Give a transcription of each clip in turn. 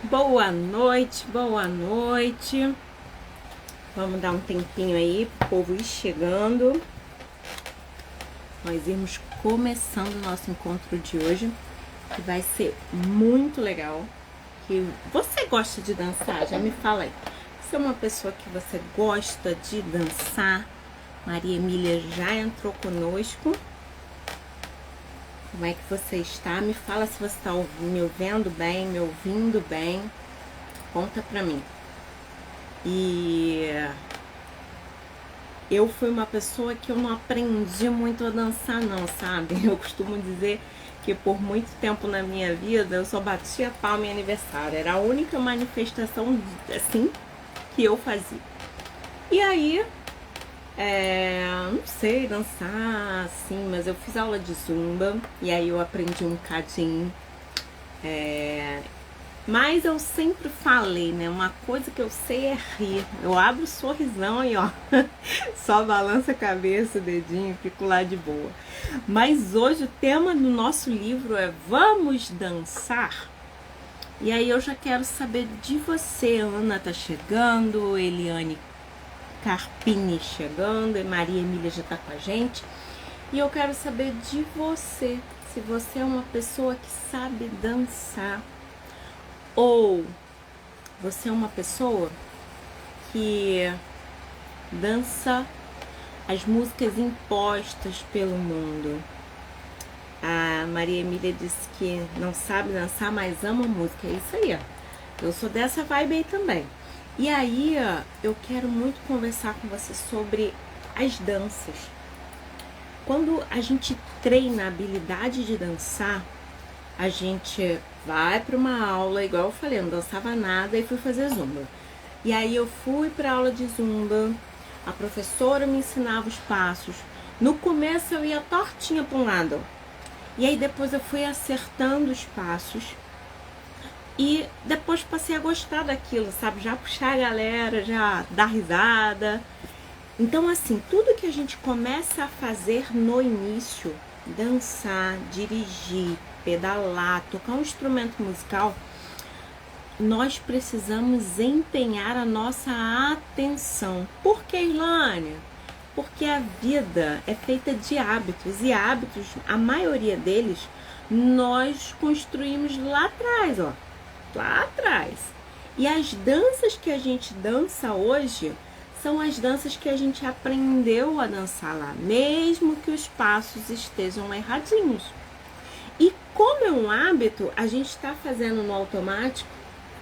Boa noite, boa noite. Vamos dar um tempinho aí pro povo ir chegando. Nós irmos começando o nosso encontro de hoje, que vai ser muito legal. Que você gosta de dançar? Já me fala aí. Você é uma pessoa que você gosta de dançar? Maria Emília já entrou conosco. Como é que você está? Me fala se você está me ouvindo bem, me ouvindo bem. Conta pra mim. E eu fui uma pessoa que eu não aprendi muito a dançar não, sabe? Eu costumo dizer que por muito tempo na minha vida eu só batia palma em aniversário. Era a única manifestação assim que eu fazia. E aí, não sei dançar assim, mas eu fiz aula de zumba e aí eu aprendi um cadinho. Mas eu sempre falei, né? Uma coisa que eu sei é rir. Eu abro o sorrisão e ó, só balança a cabeça, o dedinho, fico lá de boa. Mas hoje o tema do nosso livro é Vamos Dançar? E aí eu já quero saber de você. Ana tá chegando, Eliane Carpini chegando, e Maria Emília já tá com a gente. E eu quero saber de você, se você é uma pessoa que sabe dançar. Ou você é uma pessoa que dança as músicas impostas pelo mundo. A Maria Emília disse que não sabe dançar, mas ama música. É isso aí, ó. Eu sou dessa vibe aí também. E aí, ó, eu quero muito conversar com você sobre as danças. Quando a gente treina a habilidade de dançar, a gente vai para uma aula, igual eu falei, eu não dançava nada e fui fazer zumba. E aí eu fui para aula de zumba, a professora me ensinava os passos. No começo eu ia tortinha para um lado, e aí depois eu fui acertando os passos. E depois passei a gostar daquilo, sabe? Já puxar a galera, já dar risada. Então assim, tudo que a gente começa a fazer no início, dançar, dirigir, pedalar, tocar um instrumento musical, nós precisamos empenhar a nossa atenção. Por que, Ilânia? Porque a vida é feita de hábitos, e hábitos, a maioria deles, nós construímos lá atrás, ó. Lá atrás. E as danças que a gente dança hoje são as danças que a gente aprendeu a dançar lá, mesmo que os passos estejam erradinhos. E como é um hábito, a gente está fazendo no automático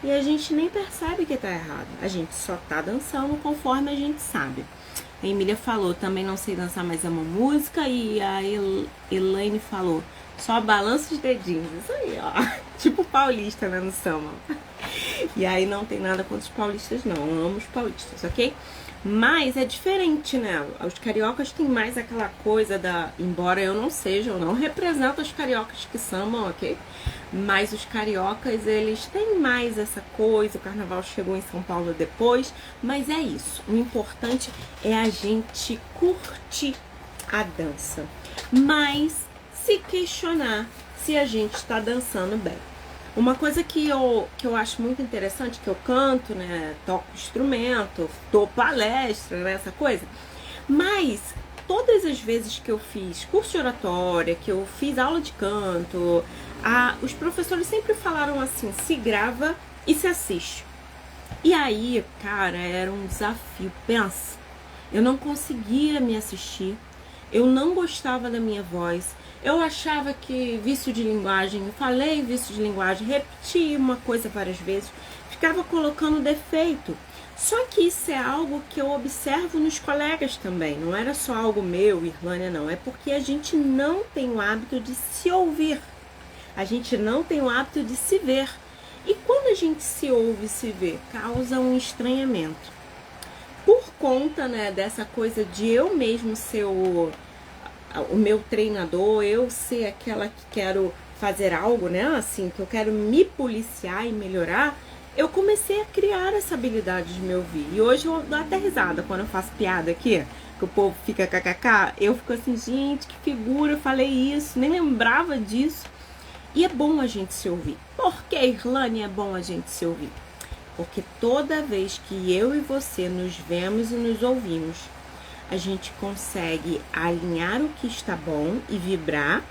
e a gente nem percebe que está errado. A gente só está dançando conforme a gente sabe. A Emília falou, também não sei dançar, mas amo música. E a Elaine falou, só balança os dedinhos. Isso aí, ó. Tipo paulista, né, no samba. E aí não tem nada contra os paulistas, não. Eu amo os paulistas, ok? Mas é diferente, né? Os cariocas têm mais aquela coisa da... Embora eu não seja, eu não represento os cariocas que sambam, ok? Mas os cariocas, eles têm mais essa coisa. O carnaval chegou em São Paulo depois. Mas é isso. O importante é a gente curtir a dança. Mas se questionar se a gente está dançando bem. Uma coisa que eu acho muito interessante, que eu canto, né, toco instrumento, dou palestra, né, essa coisa. Mas todas as vezes que eu fiz curso de oratória, que eu fiz aula de canto, os professores sempre falaram assim, se grava e se assiste. E aí, cara, era um desafio. Pensa, eu não conseguia me assistir, eu não gostava da minha voz. Eu achava que vício de linguagem, eu falei vício de linguagem, repeti uma coisa várias vezes, ficava colocando defeito. Só que isso é algo que eu observo nos colegas também, não era só algo meu, Irlânia, não. É porque a gente não tem o hábito de se ouvir, a gente não tem o hábito de se ver. E quando a gente se ouve e se vê, causa um estranhamento. Por conta, né, dessa coisa de eu mesmo ser o meu treinador, eu ser aquela que quero fazer algo, né, assim, que eu quero me policiar e melhorar, eu comecei a criar essa habilidade de me ouvir. E hoje eu dou até risada quando eu faço piada aqui, que o povo fica kkk, eu fico assim, gente, que figura, eu falei isso, nem lembrava disso. E é bom a gente se ouvir. Por que, Irlane, é bom a gente se ouvir? Porque toda vez que eu e você nos vemos e nos ouvimos, a gente consegue alinhar o que está bom e vibrar,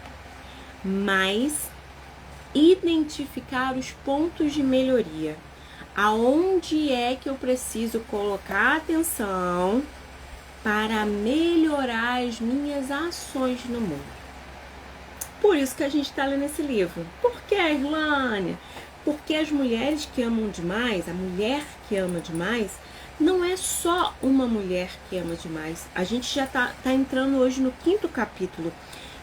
mas identificar os pontos de melhoria. Aonde é que eu preciso colocar atenção para melhorar as minhas ações no mundo? Por isso que a gente está lendo esse livro. Por que, Irlane? Porque as mulheres que amam demais, a mulher que ama demais, não é só uma mulher que ama demais. A gente já tá entrando hoje no 5º capítulo.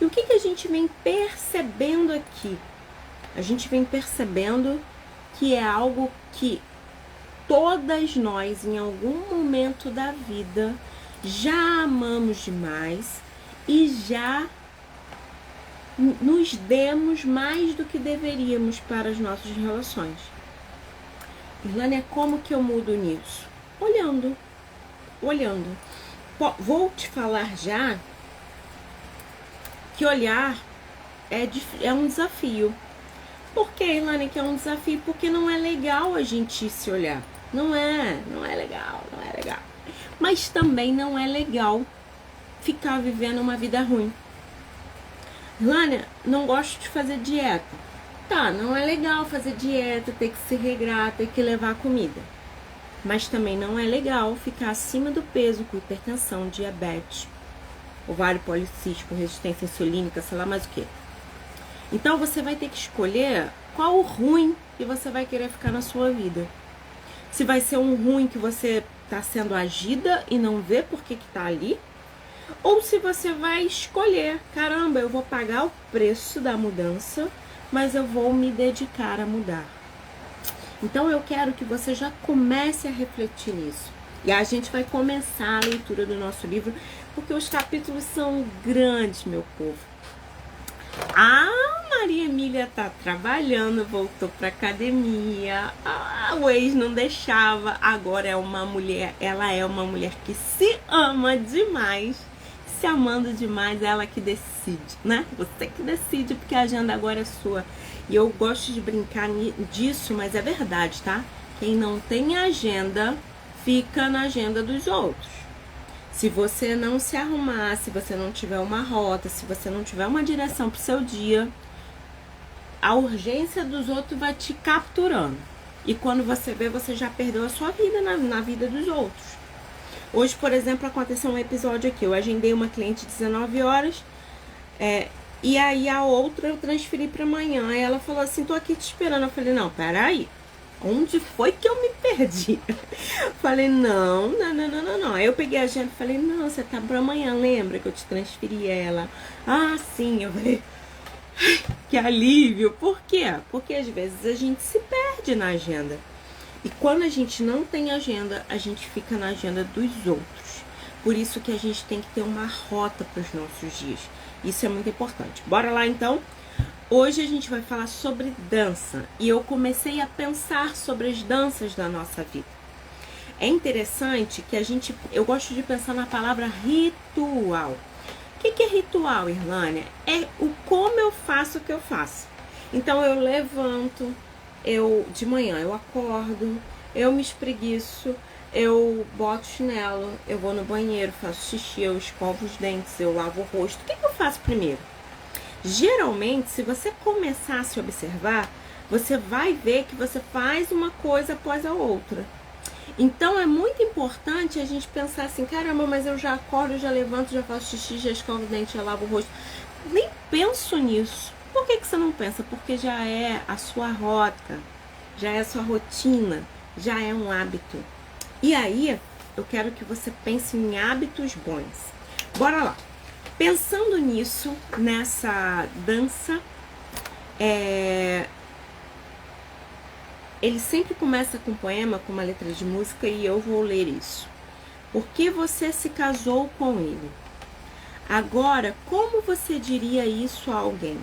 E o que a gente vem percebendo aqui? A gente vem percebendo que é algo que todas nós, em algum momento da vida, já amamos demais e já nos demos mais do que deveríamos para as nossas relações. Irlane, como que eu mudo nisso? Olhando. Vou te falar já que olhar é um desafio. Por que, Irlane, que é um desafio? Porque não é legal a gente se olhar. Não é legal. Mas também não é legal ficar vivendo uma vida ruim. Irlane, não gosto de fazer dieta. Tá, não é legal fazer dieta, ter que se regrar, ter que levar comida. Mas também não é legal ficar acima do peso com hipertensão, diabetes, ovário policístico, resistência insulínica, sei lá mais o que. Então você vai ter que escolher qual o ruim que você vai querer ficar na sua vida. Se vai ser um ruim que você está sendo agida e não vê por que tá ali, ou se você vai escolher, caramba, eu vou pagar o preço da mudança, mas eu vou me dedicar a mudar. Então eu quero que você já comece a refletir nisso. E a gente vai começar a leitura do nosso livro, porque os capítulos são grandes, meu povo. A Maria Emília tá trabalhando, voltou pra academia. O ex não deixava, agora ela é uma mulher que se ama demais. Se amando demais, ela que decide, né? Você que decide, porque a agenda agora é sua. E eu gosto de brincar disso, mas é verdade, tá? Quem não tem agenda, fica na agenda dos outros. Se você não se arrumar, se você não tiver uma rota, se você não tiver uma direção pro seu dia, a urgência dos outros vai te capturando. E quando você vê, você já perdeu a sua vida na vida dos outros. Hoje, por exemplo, aconteceu um episódio aqui. Eu agendei uma cliente 19 horas e aí a outra eu transferi para amanhã. Aí ela falou assim, tô aqui te esperando. Eu falei, não, peraí. Onde foi que eu me perdi? Falei, não. Aí eu peguei a agenda e falei, não, você tá para amanhã, lembra que eu te transferi ela? Ah, sim. Eu falei, que alívio. Por quê? Porque às vezes a gente se perde na agenda. E quando a gente não tem agenda, a gente fica na agenda dos outros. Por isso que a gente tem que ter uma rota para os nossos dias. Isso é muito importante. Bora lá então? Hoje a gente vai falar sobre dança. E eu comecei a pensar sobre as danças da nossa vida. É interessante que eu gosto de pensar na palavra ritual. O que é ritual, Irlane? É o como eu faço o que eu faço. Então eu levanto, de manhã eu acordo, eu me espreguiço, eu boto chinelo, eu vou no banheiro, faço xixi, eu escovo os dentes, eu lavo o rosto. O que eu faço primeiro? Geralmente, se você começar a se observar, você vai ver que você faz uma coisa após a outra. Então é muito importante a gente pensar assim, caramba, mas eu já acordo, já levanto, já faço xixi, já escovo o dente, já lavo o rosto. Nem penso nisso. Por que você não pensa? Porque já é a sua rota, já é a sua rotina, já é um hábito. E aí, eu quero que você pense em hábitos bons. Bora lá. Pensando nisso, nessa dança, ele sempre começa com um poema, com uma letra de música, e eu vou ler isso. Por que você se casou com ele? Agora, como você diria isso a alguém?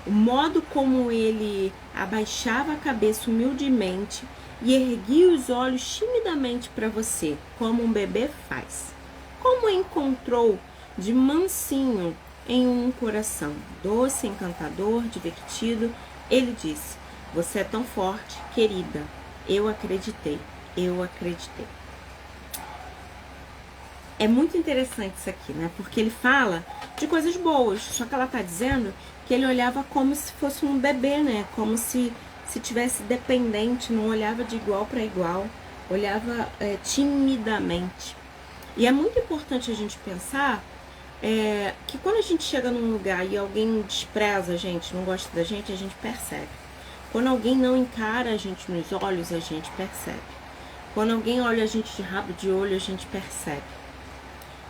O modo como ele abaixava a cabeça humildemente e erguia os olhos timidamente para você, como um bebê faz. Como encontrou de mansinho em um coração doce, encantador, divertido. Ele disse: você é tão forte, querida. Eu acreditei, eu acreditei. É muito interessante isso aqui, né? Porque ele fala de coisas boas, só que ela tá dizendo que ele olhava como se fosse um bebê, né? Como se tivesse dependente, não olhava de igual para igual, olhava timidamente. E é muito importante a gente pensar que quando a gente chega num lugar e alguém despreza a gente, não gosta da gente, a gente percebe. Quando alguém não encara a gente nos olhos, a gente percebe. Quando alguém olha a gente de rabo de olho, a gente percebe.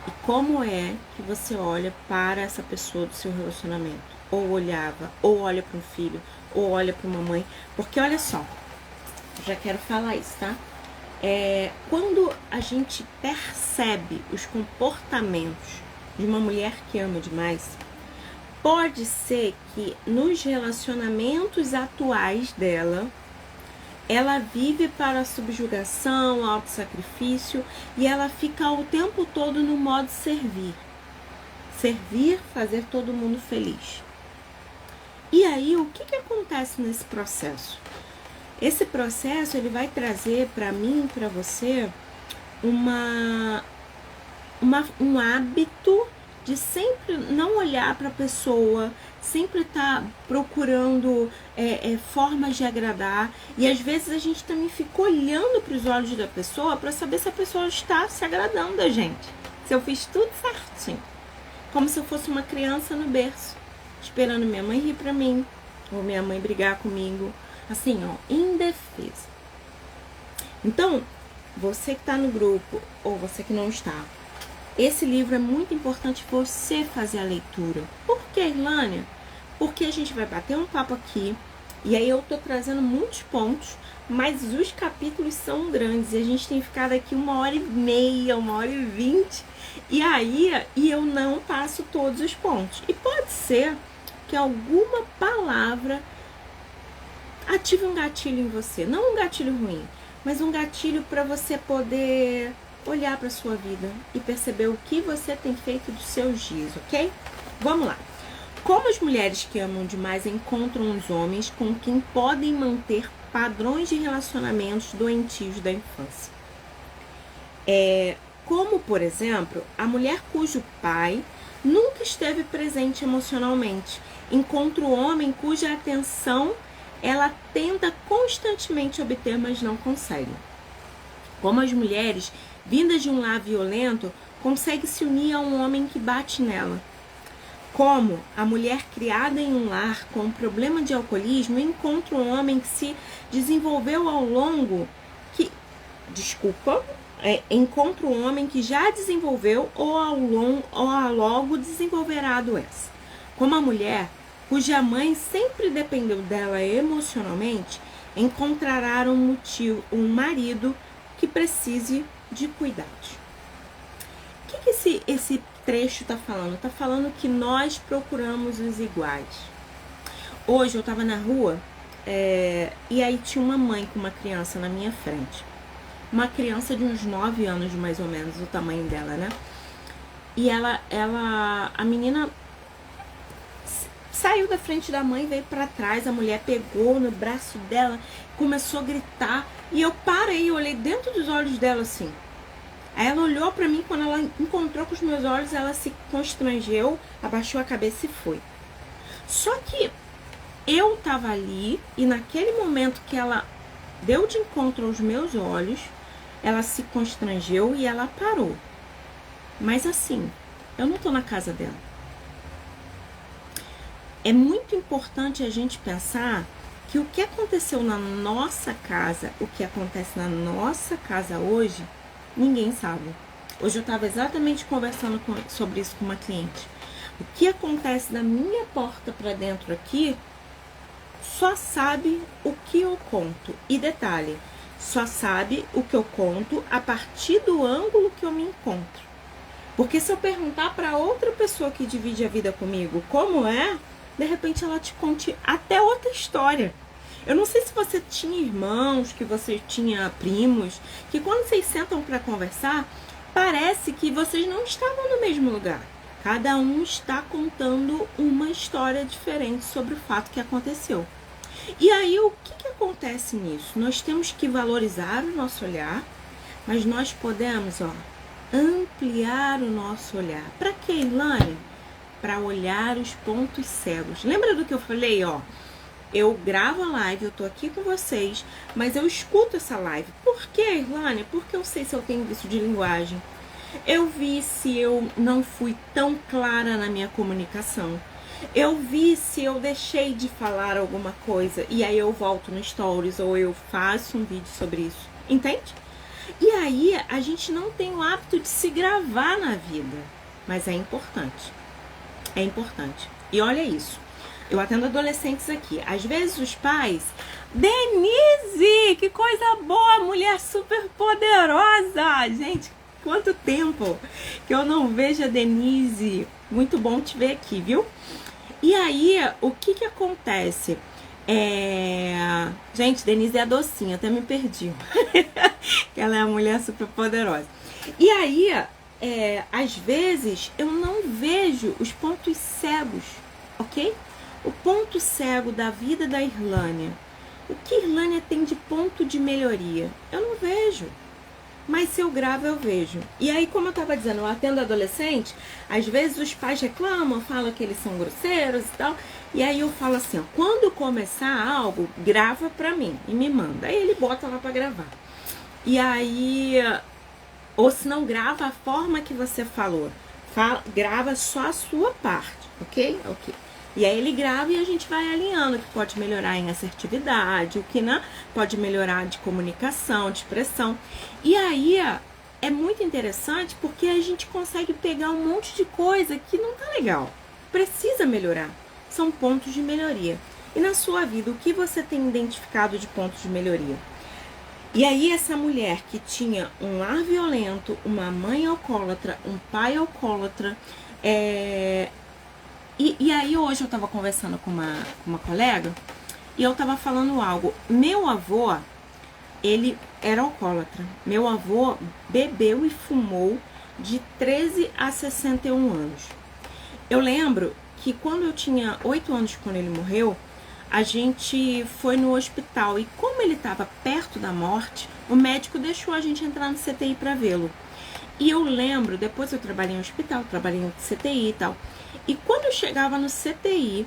E como é que você olha para essa pessoa do seu relacionamento? Ou olhava, ou olha para um filho, ou olha para uma mãe. Porque olha só, já quero falar isso, tá? Quando a gente percebe os comportamentos de uma mulher que ama demais, pode ser que nos relacionamentos atuais dela, ela vive para a subjugação, autossacrifício, e ela fica o tempo todo no modo servir. Servir, fazer todo mundo feliz. E aí, o que acontece nesse processo? Esse processo, ele vai trazer para mim e para você um hábito de sempre não olhar para a pessoa, sempre estar procurando formas de agradar. E às vezes a gente também fica olhando para os olhos da pessoa para saber se a pessoa está se agradando da gente. Se eu fiz tudo certinho. Como se eu fosse uma criança no berço, esperando minha mãe rir para mim, ou minha mãe brigar comigo. Assim, ó, indefesa. Então, você que está no grupo, ou você que não está, esse livro é muito importante você fazer a leitura. Por que, Irlânia? Porque a gente vai bater um papo aqui, e aí eu tô trazendo muitos pontos, mas os capítulos são grandes, e a gente tem ficado aqui 1h30, 1h20, e eu não passo todos os pontos. E pode ser que alguma palavra ative um gatilho em você, não um gatilho ruim, mas um gatilho para você poder olhar para sua vida e perceber o que você tem feito dos seus dias, ok? Vamos lá. Como as mulheres que amam demais encontram os homens com quem podem manter padrões de relacionamentos doentios da infância. Como, por exemplo, a mulher cujo pai nunca esteve presente emocionalmente encontra o homem cuja atenção ela tenta constantemente obter, mas não consegue. Como as mulheres vindas de um lar violento conseguem se unir a um homem que bate nela. Como a mulher criada em um lar com problema de alcoolismo encontra um homem que se desenvolveu ao longo encontra um homem que já desenvolveu ou ao logo desenvolverá a doença. Como a mulher cuja mãe sempre dependeu dela emocionalmente encontrará um marido que precise de cuidados. O que esse trecho está falando? Está falando que nós procuramos os iguais. Hoje eu estava na rua e aí tinha uma mãe com uma criança na minha frente. Uma criança de uns 9 anos, mais ou menos, o tamanho dela, né? E a menina saiu da frente da mãe, veio para trás, a mulher pegou no braço dela, começou a gritar, e eu parei, olhei dentro dos olhos dela assim. Aí ela olhou para mim, quando ela encontrou com os meus olhos, ela se constrangeu, abaixou a cabeça e foi. Só que eu tava ali, e naquele momento que ela deu de encontro aos meus olhos, ela se constrangeu e ela parou. Mas assim, eu não tô na casa dela. É muito importante a gente pensar que o que aconteceu na nossa casa, o que acontece na nossa casa hoje, ninguém sabe. Hoje eu estava exatamente conversando sobre isso com uma cliente. O que acontece da minha porta para dentro aqui, só sabe o que eu conto. E detalhe, só sabe o que eu conto a partir do ângulo que eu me encontro. Porque se eu perguntar para outra pessoa que divide a vida comigo como é, de repente ela te conte até outra história. Eu não sei se você tinha irmãos, que você tinha primos, que quando vocês sentam para conversar, parece que vocês não estavam no mesmo lugar. Cada um está contando uma história diferente sobre o fato que aconteceu. E aí, o que acontece nisso? Nós temos que valorizar o nosso olhar, mas nós podemos, ampliar o nosso olhar. Para quê, Ilane? Para olhar os pontos cegos. Lembra do que eu falei, Eu gravo a live, eu tô aqui com vocês, mas eu escuto essa live. Por quê, Ilane? Porque eu sei se eu tenho vício de linguagem. Eu vi se eu não fui tão clara na minha comunicação. Eu vi se eu deixei de falar alguma coisa e aí eu volto no Stories ou eu faço um vídeo sobre isso. Entende? E aí a gente não tem o hábito de se gravar na vida, mas é importante. É importante. E olha isso. Eu atendo adolescentes aqui. Às vezes os pais... Denise! Que coisa boa! Mulher super poderosa! Gente, quanto tempo que eu não vejo a Denise. Muito bom te ver aqui, viu? E aí, o que acontece? Gente, Denise é a docinha, até me perdi. Ela é a mulher super poderosa. E aí, às vezes, eu não vejo os pontos cegos, ok? O ponto cego da vida da Irlânia. O que Irlânia tem de ponto de melhoria? Eu não vejo. Mas se eu gravo, eu vejo. E aí, como eu estava dizendo, eu atendo adolescente, às vezes os pais reclamam, falam que eles são grosseiros e tal. E aí eu falo assim, quando começar algo, grava pra mim e me manda. Aí ele bota lá pra gravar. E aí, ou se não, grava a forma que você falou. Grava só a sua parte, ok? Ok. E aí ele grava e a gente vai alinhando o que pode melhorar em assertividade, o que não pode melhorar de comunicação, de expressão. E aí é muito interessante porque a gente consegue pegar um monte de coisa que não tá legal. Precisa melhorar. São pontos de melhoria. E na sua vida, o que você tem identificado de pontos de melhoria? E aí essa mulher que tinha um lar violento, uma mãe alcoólatra, um pai alcoólatra, E aí hoje eu tava conversando com uma colega e eu tava falando algo. Meu avô, ele era alcoólatra. Meu avô bebeu e fumou de 13 a 61 anos. Eu lembro que quando eu tinha 8 anos, quando ele morreu, a gente foi no hospital. E como ele estava perto da morte, o médico deixou a gente entrar no CTI para vê-lo. E eu lembro, depois eu trabalhei em hospital, trabalhei em CTI e tal. E quando eu chegava no CTI,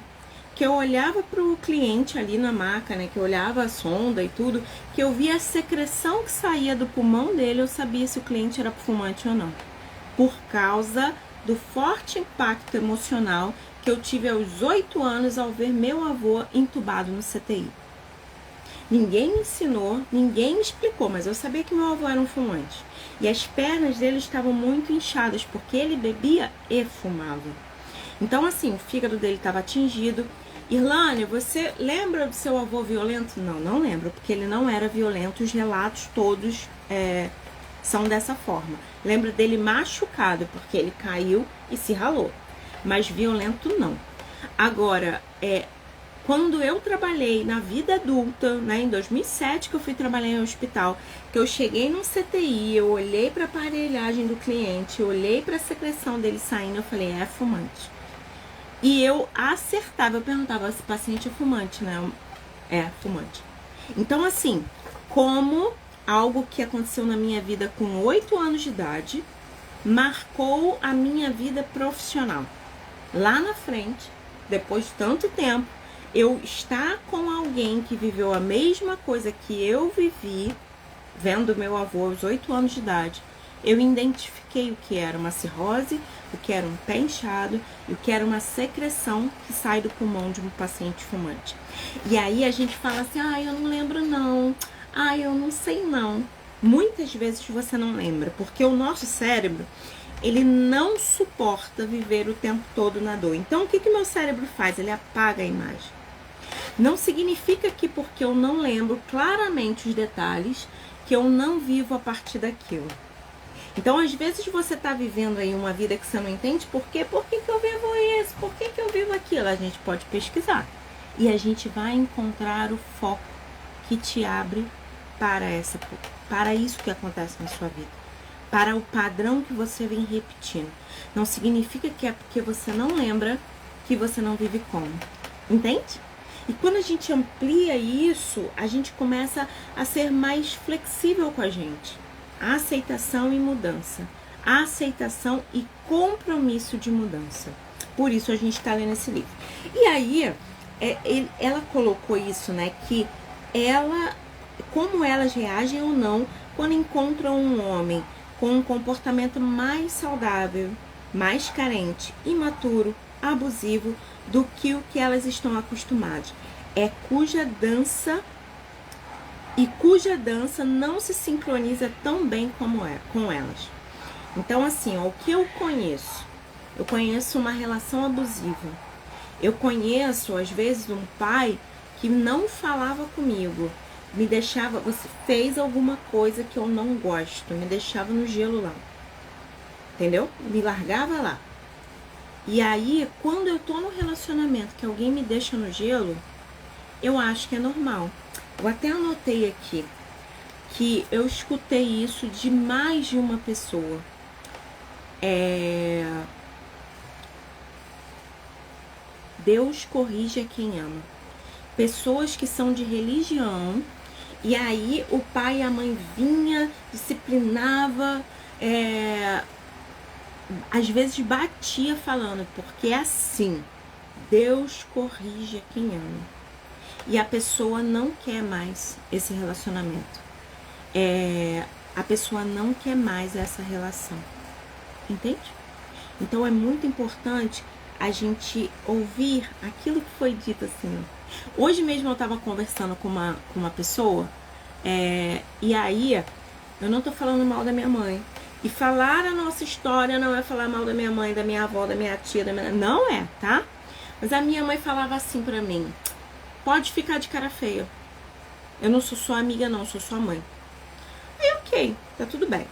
que eu olhava para o cliente ali na maca, né, que eu olhava a sonda e tudo, que eu via a secreção que saía do pulmão dele, eu sabia se o cliente era fumante ou não. Por causa do forte impacto emocional que eu tive aos 8 anos ao ver meu avô entubado no CTI. Ninguém me ensinou, ninguém me explicou, mas eu sabia que meu avô era um fumante. E as pernas dele estavam muito inchadas, porque ele bebia e fumava. Então, assim, o fígado dele estava atingido. Irlânia, você lembra do seu avô violento? Não, não lembro, porque ele não era violento. Os relatos todos são dessa forma. Lembro dele machucado, porque ele caiu e se ralou. Mas violento, não. Agora, quando eu trabalhei na vida adulta, né, em 2007 que eu fui trabalhar em hospital, que eu cheguei no CTI, eu olhei para a aparelhagem do cliente, eu olhei para a secreção dele saindo, eu falei, é fumante. E eu acertava, eu perguntava se o paciente é fumante, né? É, fumante. Então, assim, como algo que aconteceu na minha vida com 8 anos de idade, marcou a minha vida profissional. Lá na frente, depois de tanto tempo, eu estar com alguém que viveu a mesma coisa que eu vivi, vendo meu avô aos 8 anos de idade, eu identifiquei o que era uma cirrose, o que era um pé inchado e o que era uma secreção que sai do pulmão de um paciente fumante. E aí a gente fala assim, eu não lembro não, eu não sei não. Muitas vezes você não lembra, porque o nosso cérebro, ele não suporta viver o tempo todo na dor. Então o que meu cérebro faz? Ele apaga a imagem. Não significa que porque eu não lembro claramente os detalhes, que eu não vivo a partir daquilo. Então, às vezes, você está vivendo aí uma vida que você não entende por quê? Por que eu vivo isso? Por que eu vivo aquilo? A gente pode pesquisar. E a gente vai encontrar o foco que te abre para isso que acontece na sua vida. para o padrão que você vem repetindo. Não significa que é porque você não lembra que você não vive como. Entende? E quando a gente amplia isso, a gente começa a ser mais flexível com a gente. A aceitação e mudança. A aceitação e compromisso de mudança. Por isso a gente está lendo esse livro. E aí, ela colocou isso, né? Que como elas reagem ou não quando encontram um homem com um comportamento mais saudável, mais carente, imaturo, abusivo do que o que elas estão acostumadas. Cuja dança não se sincroniza tão bem com elas. Então, assim, o que eu conheço? Eu conheço uma relação abusiva. Eu conheço, às vezes, um pai que não falava comigo. Me deixava, você fez alguma coisa que eu não gosto, me deixava no gelo lá. Entendeu? Me largava lá. E aí, quando eu tô no relacionamento que alguém me deixa no gelo, eu acho que é normal. Eu até anotei aqui que eu escutei isso de mais de uma pessoa. Deus corrige a quem ama. Pessoas que são de religião, e aí o pai e a mãe vinha, disciplinava, às vezes batia falando, porque é assim, Deus corrige a quem ama. E a pessoa não quer mais esse relacionamento. A pessoa não quer mais essa relação. Entende? Então é muito importante a gente ouvir aquilo que foi dito assim. Hoje mesmo eu estava conversando com uma pessoa, e aí eu não tô falando mal da minha mãe. E falar a nossa história não é falar mal da minha mãe, da minha avó, da minha tia, não é, tá? Mas a minha mãe falava assim pra mim: pode ficar de cara feia. Eu não sou sua amiga não, sou sua mãe. Aí ok, tá tudo bem.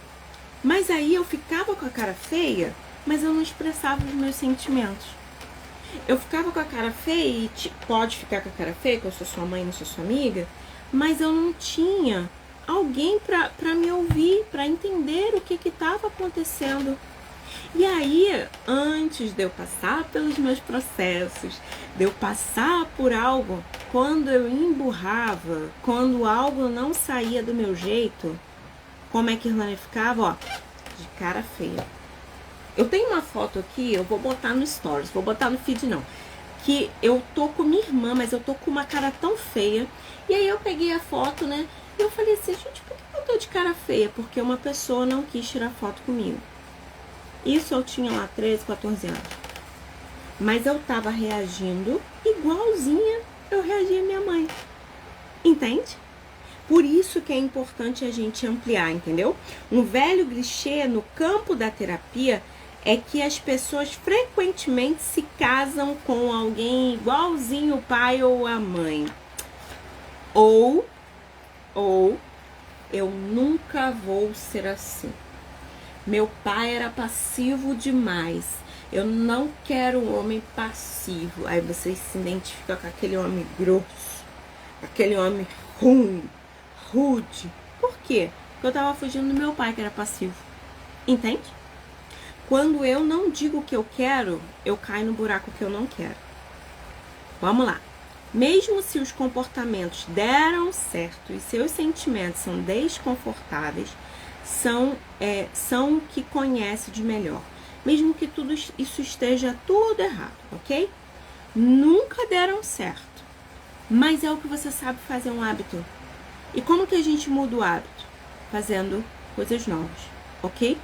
Mas aí eu ficava com a cara feia, mas eu não expressava os meus sentimentos. Eu ficava com a cara feia e pode ficar com a cara feia, que eu sou sua mãe, não sou sua amiga, mas eu não tinha alguém pra me ouvir, pra entender o que estava acontecendo. E aí, antes de eu passar pelos meus processos, de eu passar por algo, quando eu emburrava, quando algo não saía do meu jeito, como é que Irlane ficava? Ó, de cara feia. Eu tenho uma foto aqui, eu vou botar no stories, vou botar no feed não, que eu tô com minha irmã, mas eu tô com uma cara tão feia. E aí eu peguei a foto, né, e eu falei assim, gente, por que eu tô de cara feia? Porque uma pessoa não quis tirar foto comigo. Isso eu tinha lá 13, 14 anos. Mas eu tava reagindo igualzinha eu reagia a minha mãe. Entende? Por isso que é importante a gente ampliar, entendeu? Um velho clichê no campo da terapia é que as pessoas frequentemente se casam com alguém igualzinho o pai ou a mãe. Ou eu nunca vou ser assim. Meu pai era passivo demais. Eu não quero um homem passivo. Aí você se identifica com aquele homem grosso, aquele homem ruim, rude. Por quê? Porque eu tava fugindo do meu pai, que era passivo. Entende? Quando eu não digo o que eu quero, eu caio no buraco que eu não quero. Vamos lá. Mesmo se os comportamentos deram certo e seus sentimentos são desconfortáveis, são o que conhece de melhor. Mesmo que tudo isso esteja tudo errado, ok? Nunca deram certo. Mas é o que você sabe fazer um hábito. E como que a gente muda o hábito? Fazendo coisas novas, ok?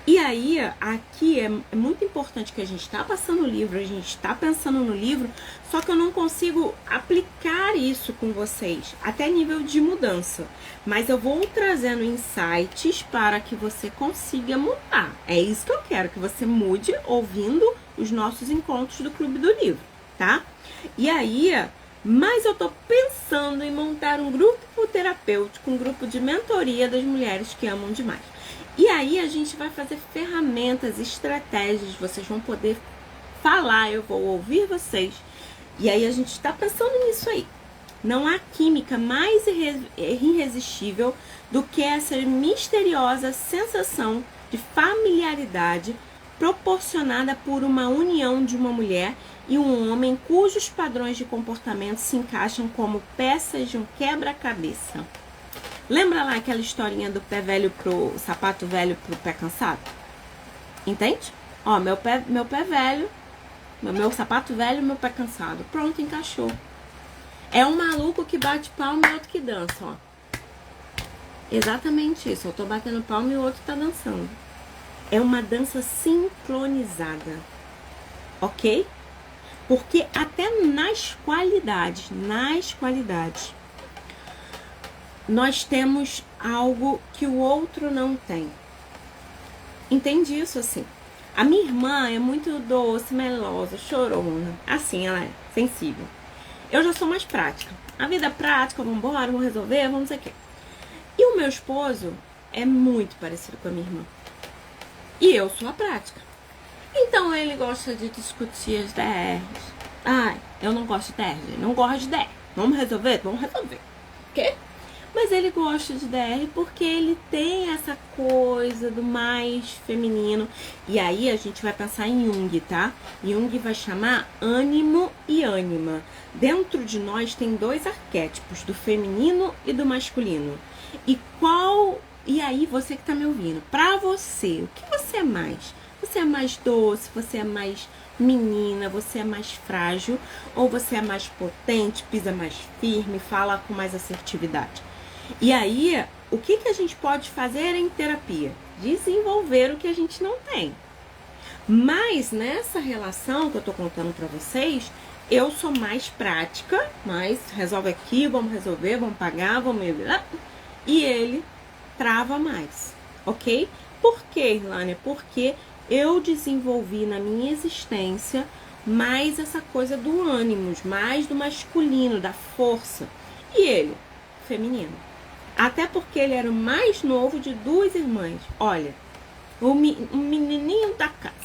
E aí, aqui é muito importante que a gente está passando o livro, a gente está pensando no livro, só que eu não consigo aplicar isso com vocês, até nível de mudança. Mas eu vou trazendo insights para que você consiga mudar. É isso que eu quero, que você mude ouvindo os nossos encontros do Clube do Livro, tá? E aí, mas eu tô pensando em montar um grupo terapêutico, um grupo de mentoria das mulheres que amam demais. E aí a gente vai fazer ferramentas, estratégias, vocês vão poder falar, eu vou ouvir vocês. E aí a gente está pensando nisso aí. Não há química mais irresistível do que essa misteriosa sensação de familiaridade proporcionada por uma união de uma mulher e um homem cujos padrões de comportamento se encaixam como peças de um quebra-cabeça. Lembra lá aquela historinha do pé velho pro sapato velho pro pé cansado? Entende? Ó, meu pé velho, meu sapato velho, meu pé cansado. Pronto, encaixou. É um maluco que bate palma e outro que dança, ó. Exatamente isso. Eu tô batendo palma e o outro tá dançando. É uma dança sincronizada. Ok? Porque até nas qualidades, nós temos algo que o outro não tem. Entende isso assim? A minha irmã é muito doce, melosa, chorona. Assim, ela é sensível. Eu já sou mais prática. A vida é prática, vamos embora, vamos resolver, vamos não sei o quê. E o meu esposo é muito parecido com a minha irmã. E eu sou a prática. Então ele gosta de discutir as DRs. Ai, eu não gosto de DR, não gosto de DR. Vamos resolver? Vamos resolver. Quê? Mas ele gosta de DR porque ele tem essa coisa do mais feminino. E aí a gente vai pensar em Jung, tá? Jung vai chamar ânimo e ânima. Dentro de nós tem dois arquétipos, do feminino e do masculino. E aí você que tá me ouvindo, pra você, o que você é mais? Você é mais doce, você é mais menina, você é mais frágil, ou você é mais potente, pisa mais firme, fala com mais assertividade? E aí, o que a gente pode fazer em terapia? Desenvolver o que a gente não tem. Mas nessa relação que eu tô contando pra vocês, eu sou mais prática, mas resolve aqui, vamos resolver, vamos pagar, vamos... E ele trava mais, ok? Por quê, Irlânia? Porque eu desenvolvi na minha existência mais essa coisa do ânimo, mais do masculino, da força. E ele, feminino. Até porque ele era o mais novo de duas irmãs. Olha, um menininho da casa.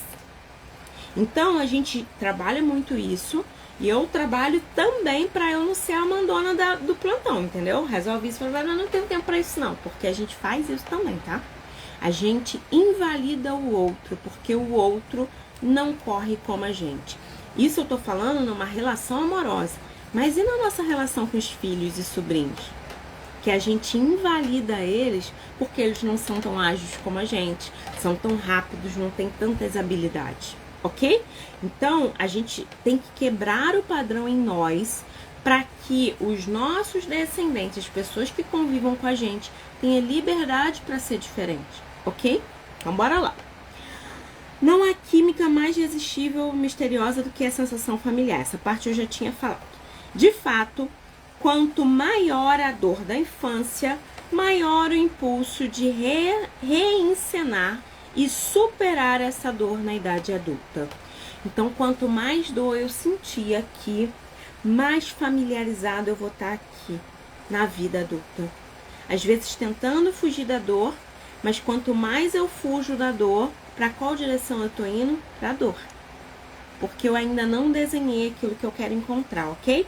Então, a gente trabalha muito isso. E eu trabalho também para eu não ser a mandona do plantão, entendeu? Resolve isso, mas eu não tenho tempo para isso não. Porque a gente faz isso também, tá? A gente invalida o outro, porque o outro não corre como a gente. Isso eu tô falando numa relação amorosa. Mas e na nossa relação com os filhos e sobrinhos? Que a gente invalida eles porque eles não são tão ágeis como a gente, são tão rápidos, não tem tantas habilidades, ok? Então, a gente tem que quebrar o padrão em nós para que os nossos descendentes, as pessoas que convivam com a gente, tenham liberdade para ser diferente, ok? Então, bora lá. Não há química mais irresistível ou misteriosa do que a sensação familiar. Essa parte eu já tinha falado. De fato, quanto maior a dor da infância, maior o impulso de reencenar e superar essa dor na idade adulta. Então, quanto mais dor eu sentir aqui, mais familiarizado eu vou estar aqui na vida adulta. Às vezes tentando fugir da dor, mas quanto mais eu fujo da dor, para qual direção eu tô indo? Para a dor. Porque eu ainda não desenhei aquilo que eu quero encontrar, ok?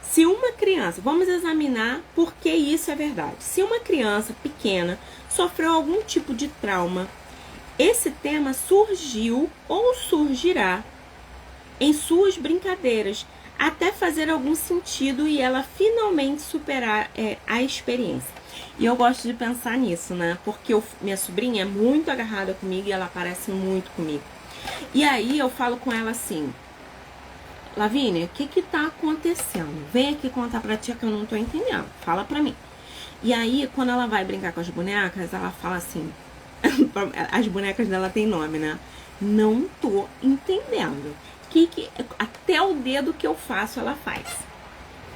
Se uma criança, vamos examinar por que isso é verdade. Se uma criança pequena sofreu algum tipo de trauma, esse tema surgiu ou surgirá em suas brincadeiras, até fazer algum sentido e ela finalmente superar a experiência. E eu gosto de pensar nisso, né? Porque minha sobrinha é muito agarrada comigo e ela parece muito comigo. E aí eu falo com ela assim: Lavínia, o que tá acontecendo? Vem aqui contar pra tia que eu não tô entendendo. Fala pra mim. E aí, quando ela vai brincar com as bonecas, ela fala assim... As bonecas dela tem nome, né? Não tô entendendo. Até o dedo que eu faço, ela faz.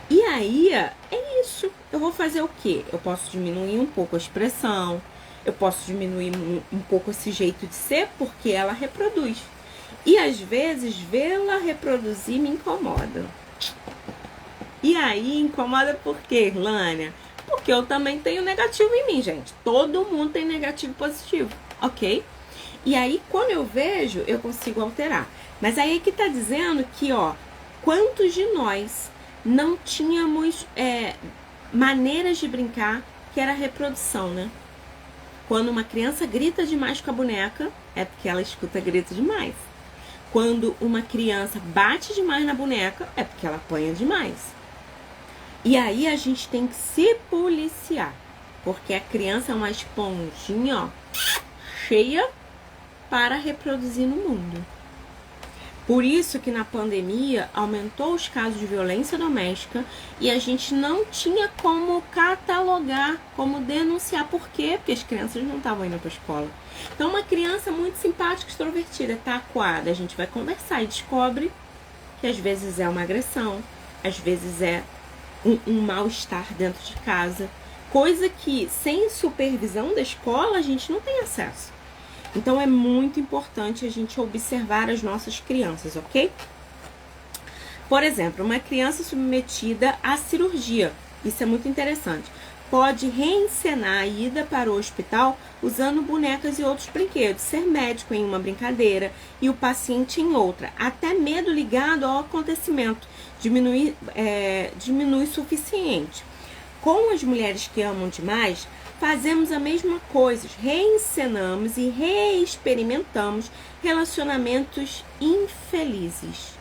E aí, é isso. Eu vou fazer o quê? Eu posso diminuir um pouco a expressão. Eu posso diminuir um pouco esse jeito de ser, porque ela reproduz. E às vezes vê-la reproduzir me incomoda. E aí incomoda por quê, Irlânia? Porque eu também tenho negativo em mim, gente. Todo mundo tem negativo e positivo, ok? E aí quando eu vejo, eu consigo alterar. Mas aí que tá dizendo que, ó, quantos de nós não tínhamos maneiras de brincar, que era a reprodução, né? Quando uma criança grita demais com a boneca, é porque ela escuta grito demais. Quando uma criança bate demais na boneca, é porque ela apanha demais. E aí a gente tem que se policiar, porque a criança é uma esponjinha, ó, cheia para reproduzir no mundo. Por isso que na pandemia aumentou os casos de violência doméstica e a gente não tinha como catalogar, como denunciar. Por quê? Porque as crianças não estavam indo para a escola. Então uma criança muito simpática, extrovertida, tá acuada, a gente vai conversar e descobre que às vezes é uma agressão, às vezes é um mal-estar dentro de casa, coisa que sem supervisão da escola a gente não tem acesso. Então é muito importante a gente observar as nossas crianças, ok? Por exemplo, uma criança submetida à cirurgia, isso é muito interessante, pode reencenar a ida para o hospital usando bonecas e outros brinquedos, ser médico em uma brincadeira e o paciente em outra, até medo ligado ao acontecimento diminui o suficiente. Com as mulheres que amam demais, fazemos a mesma coisa, reencenamos e reexperimentamos relacionamentos infelizes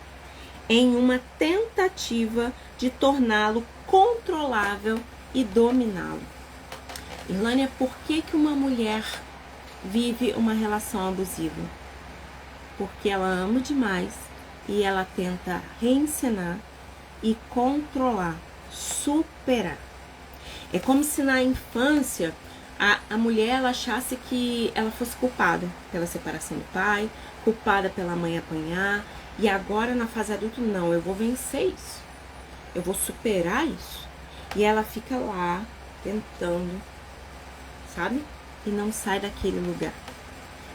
em uma tentativa de torná-lo controlável e dominá-lo. Irlânia, por que uma mulher vive uma relação abusiva? Porque ela ama demais e ela tenta reencenar e controlar, superar. É como se na infância a mulher ela achasse que ela fosse culpada pela separação do pai, culpada pela mãe apanhar, e agora na fase adulta, não, eu vou vencer isso, eu vou superar isso. E ela fica lá tentando, sabe? E não sai daquele lugar.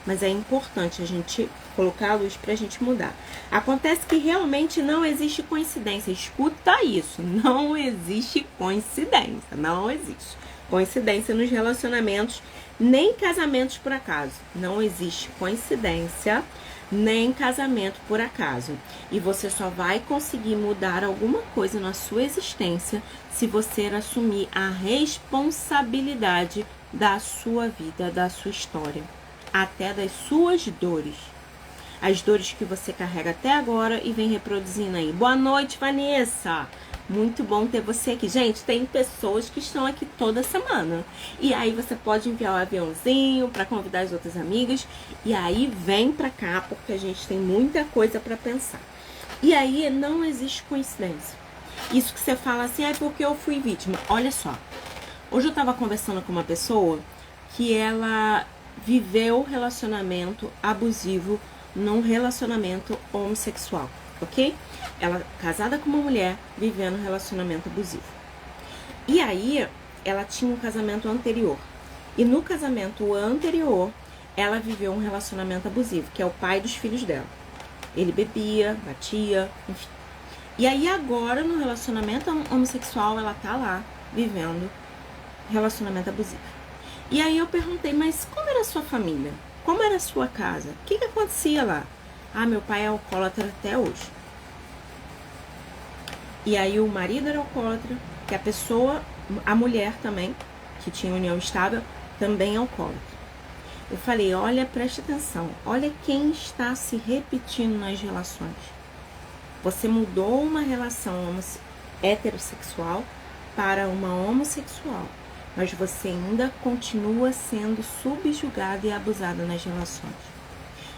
Mas é importante a gente colocar a luz pra gente mudar. Acontece que realmente não existe coincidência. Escuta isso. Não existe coincidência. Não existe coincidência nos relacionamentos, nem casamentos por acaso. Não existe coincidência, nem casamento por acaso. E você só vai conseguir mudar alguma coisa na sua existência se você assumir a responsabilidade da sua vida, da sua história, até das suas dores. As dores que você carrega até agora e vem reproduzindo aí. Boa noite, Vanessa! Muito bom ter você aqui. Gente, tem pessoas que estão aqui toda semana. E aí você pode enviar o aviãozinho para convidar as outras amigas. E aí vem pra cá, porque a gente tem muita coisa para pensar. E aí não existe coincidência. Isso que você fala assim, porque eu fui vítima. Olha só. Hoje eu tava conversando com uma pessoa que ela viveu relacionamento abusivo num relacionamento homossexual, ok? Ela casada com uma mulher, vivendo um relacionamento abusivo. E aí, ela tinha um casamento anterior. E no casamento anterior, ela viveu um relacionamento abusivo, que é o pai dos filhos dela. Ele bebia, batia, enfim. E aí agora, no relacionamento homossexual, ela tá lá, vivendo relacionamento abusivo. E aí eu perguntei, mas como era a sua família? Como era a sua casa? O que acontecia lá? Ah, meu pai é alcoólatra até hoje. E aí o marido era alcoólatra, que a mulher também, que tinha união estável, também é alcoólatra. Eu falei, olha, preste atenção, olha quem está se repetindo nas relações. Você mudou uma relação heterossexual para uma homossexual, mas você ainda continua sendo subjugada e abusada nas relações.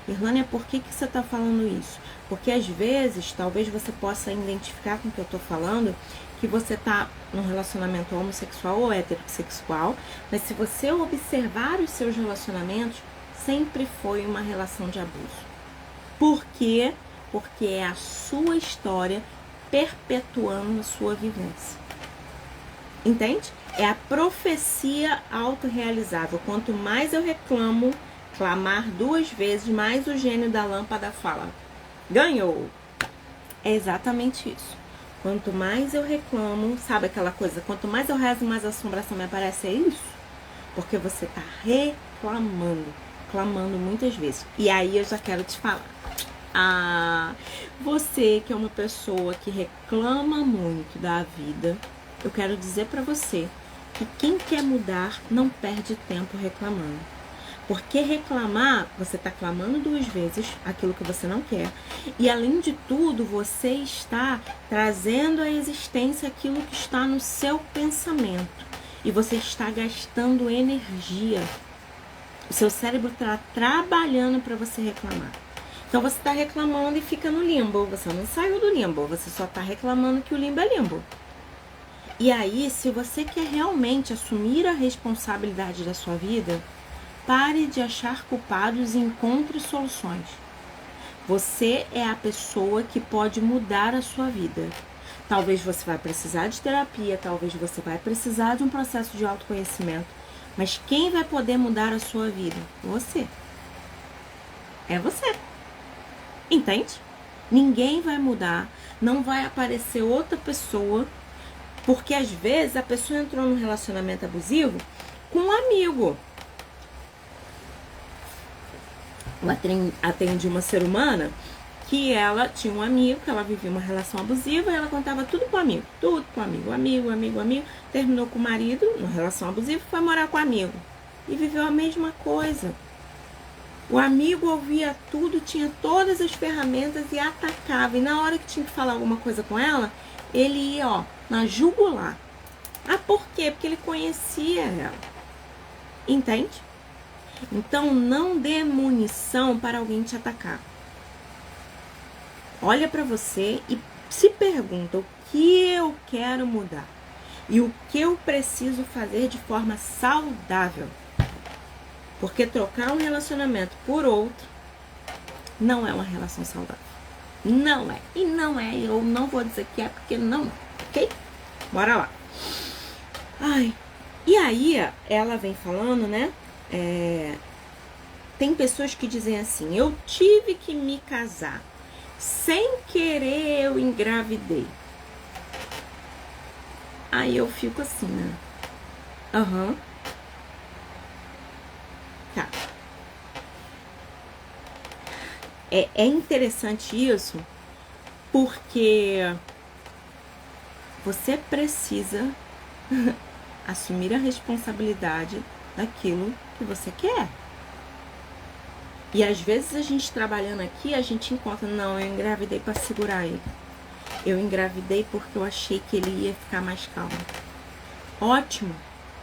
Irlânia, por que você está falando isso? Porque às vezes, talvez você possa identificar com o que eu estou falando, que você está num relacionamento homossexual ou heterossexual, mas se você observar os seus relacionamentos, sempre foi uma relação de abuso. Por quê? Porque é a sua história perpetuando a sua vivência. Entende? É a profecia autorrealizável. Quanto mais eu reclamo, clamar 2 vezes, mais o gênio da lâmpada fala, ganhou. É exatamente isso. Quanto mais eu reclamo, sabe aquela coisa, quanto mais eu rezo, mais a assombração me aparece, é isso? Porque você está reclamando, clamando muitas vezes. E aí eu já quero te falar, Você que é uma pessoa que reclama muito da vida, eu quero dizer para você que quem quer mudar não perde tempo reclamando. Porque reclamar, você está clamando 2 vezes aquilo que você não quer. E além de tudo, você está trazendo à existência aquilo que está no seu pensamento. E você está gastando energia. O seu cérebro está trabalhando para você reclamar. Então você está reclamando e fica no limbo. Você não saiu do limbo, você só está reclamando que o limbo é limbo. E aí, se você quer realmente assumir a responsabilidade da sua vida, pare de achar culpados e encontre soluções. Você é a pessoa que pode mudar a sua vida. Talvez você vai precisar de terapia, talvez você vai precisar de um processo de autoconhecimento. Mas quem vai poder mudar a sua vida? Você. É você. Entende? Ninguém vai mudar, não vai aparecer outra pessoa, porque às vezes a pessoa entrou num relacionamento abusivo com um amigo. Eu atendi uma ser humana que ela tinha um amigo, que ela vivia uma relação abusiva e ela contava tudo pro amigo. Tudo pro amigo, amigo. Terminou com o marido, numa relação abusiva, foi morar com o amigo. E viveu a mesma coisa. O amigo ouvia tudo, tinha todas as ferramentas e atacava. E na hora que tinha que falar alguma coisa com ela, ele ia, na jugular. Ah, por quê? Porque ele conhecia ela. Entende? Então, não dê munição para alguém te atacar. Olha para você e se pergunta o que eu quero mudar e o que eu preciso fazer de forma saudável. Porque trocar um relacionamento por outro não é uma relação saudável. Não é. E não é. Eu não vou dizer que é porque não é. Ok? Bora lá. Ai. E aí, ela vem falando, né? Tem pessoas que dizem assim: eu tive que me casar. Sem querer eu engravidei. Aí eu fico assim, né? Tá. É interessante isso, porque você precisa assumir a responsabilidade daquilo que você quer. E às vezes a gente trabalhando aqui, a gente encontra, não, eu engravidei para segurar ele. Eu engravidei porque eu achei que ele ia ficar mais calmo. Ótimo,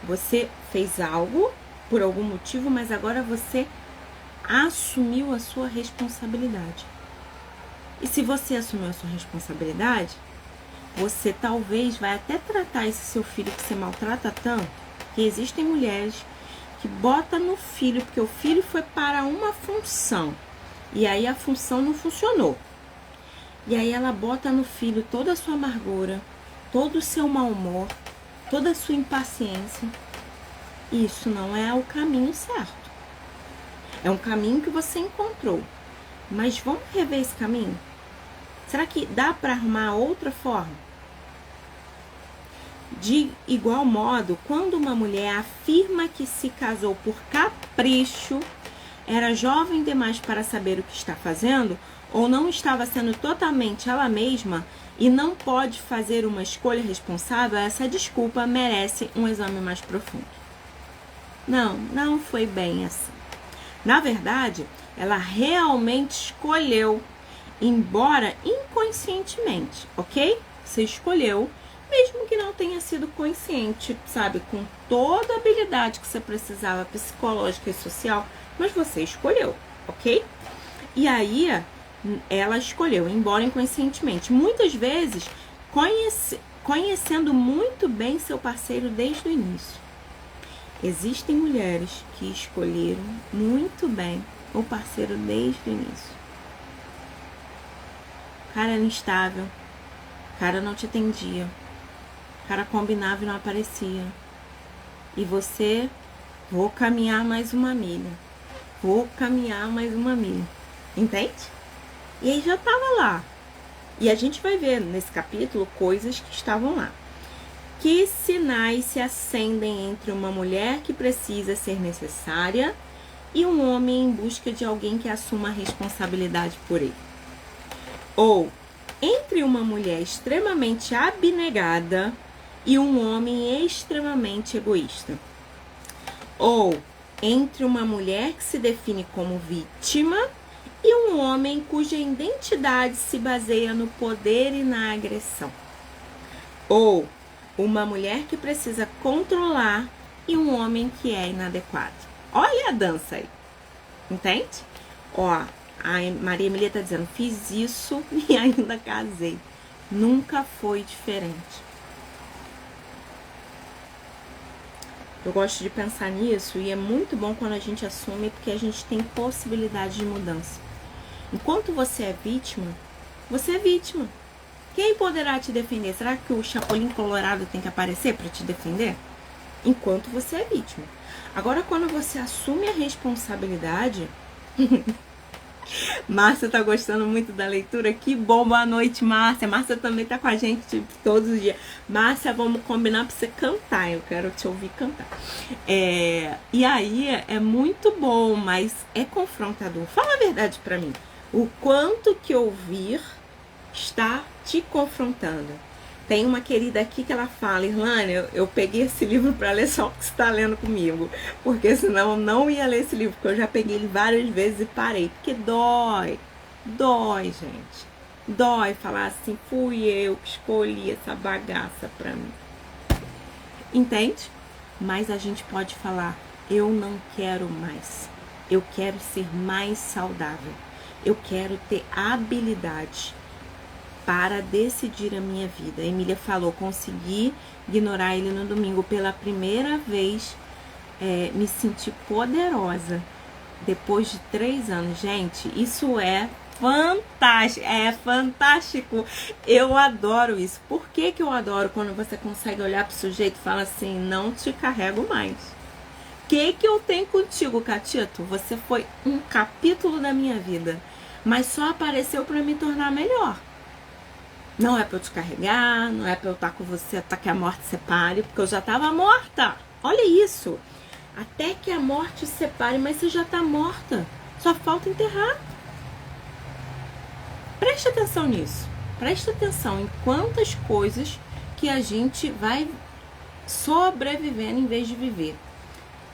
você fez algo por algum motivo, mas agora você assumiu a sua responsabilidade. E se você assumiu a sua responsabilidade, você talvez vai até tratar esse seu filho que você maltrata tanto, que existem mulheres que botam no filho, porque o filho foi para uma função, e aí a função não funcionou. E aí ela bota no filho toda a sua amargura, todo o seu mau humor, toda a sua impaciência. Isso não é o caminho certo. É um caminho que você encontrou. Mas vamos rever esse caminho? Será que dá para arrumar outra forma? De igual modo, quando uma mulher afirma que se casou por capricho, era jovem demais para saber o que está fazendo, ou não estava sendo totalmente ela mesma e não pode fazer uma escolha responsável, essa desculpa merece um exame mais profundo. Não foi bem assim. Na verdade, ela realmente escolheu, embora inconscientemente, ok? Você escolheu, mesmo que não tenha sido consciente, sabe? Com toda a habilidade que você precisava, psicológica e social, mas você escolheu, ok? E aí, ela escolheu, embora inconscientemente. Muitas vezes, conhecendo muito bem seu parceiro desde o início. Existem mulheres que escolheram muito bem o parceiro desde o início. O cara era instável, o cara não te atendia, o cara combinava e não aparecia. E você, vou caminhar mais uma milha. Entende? E aí já tava lá. E a gente vai ver nesse capítulo coisas que estavam lá. Que sinais se acendem entre uma mulher que precisa ser necessária e um homem em busca de alguém que assuma a responsabilidade por ele? Ou entre uma mulher extremamente abnegada e um homem extremamente egoísta. Ou entre uma mulher que se define como vítima e um homem cuja identidade se baseia no poder e na agressão. Ou uma mulher que precisa controlar e um homem que é inadequado. Olha a dança aí, entende? Ó, a Maria Emília tá dizendo, fiz isso e ainda casei. Nunca foi diferente. Eu gosto de pensar nisso e é muito bom quando a gente assume, porque a gente tem possibilidade de mudança. Enquanto você é vítima, você é vítima. Quem poderá te defender? Será que o Chapolin Colorado tem que aparecer para te defender? Enquanto você é vítima. Agora, quando você assume a responsabilidade... Márcia tá gostando muito da leitura. Que bom, boa noite, Márcia. Márcia também tá com a gente todos os dias. Márcia, vamos combinar pra você cantar. Eu quero te ouvir cantar. E aí, é muito bom, mas é confrontador. Fala a verdade pra mim. O quanto que ouvir está te confrontando. Tem uma querida aqui que ela fala, Irlane, eu peguei esse livro para ler só porque você está lendo comigo, porque senão eu não ia ler esse livro, porque eu já peguei ele várias vezes e parei, porque dói, gente, dói falar assim, fui eu que escolhi essa bagaça para mim, entende? Mas a gente pode falar, eu não quero mais, eu quero ser mais saudável, eu quero ter habilidade para decidir a minha vida. A Emília falou, consegui ignorar ele no domingo pela primeira vez, me senti poderosa depois de 3 anos. Gente, isso é fantástico, fantástico. Eu adoro isso. Por que que eu adoro quando você consegue olhar para o sujeito e fala assim, não te carrego mais? O que eu tenho contigo, Catito? Você foi um capítulo da minha vida, mas só apareceu para me tornar melhor. Não é pra eu te carregar, não é pra eu estar com você até que a morte separe, porque eu já estava morta. Olha isso. Até que a morte separe, mas você já está morta. Só falta enterrar. Preste atenção nisso. Preste atenção em quantas coisas que a gente vai sobrevivendo em vez de viver.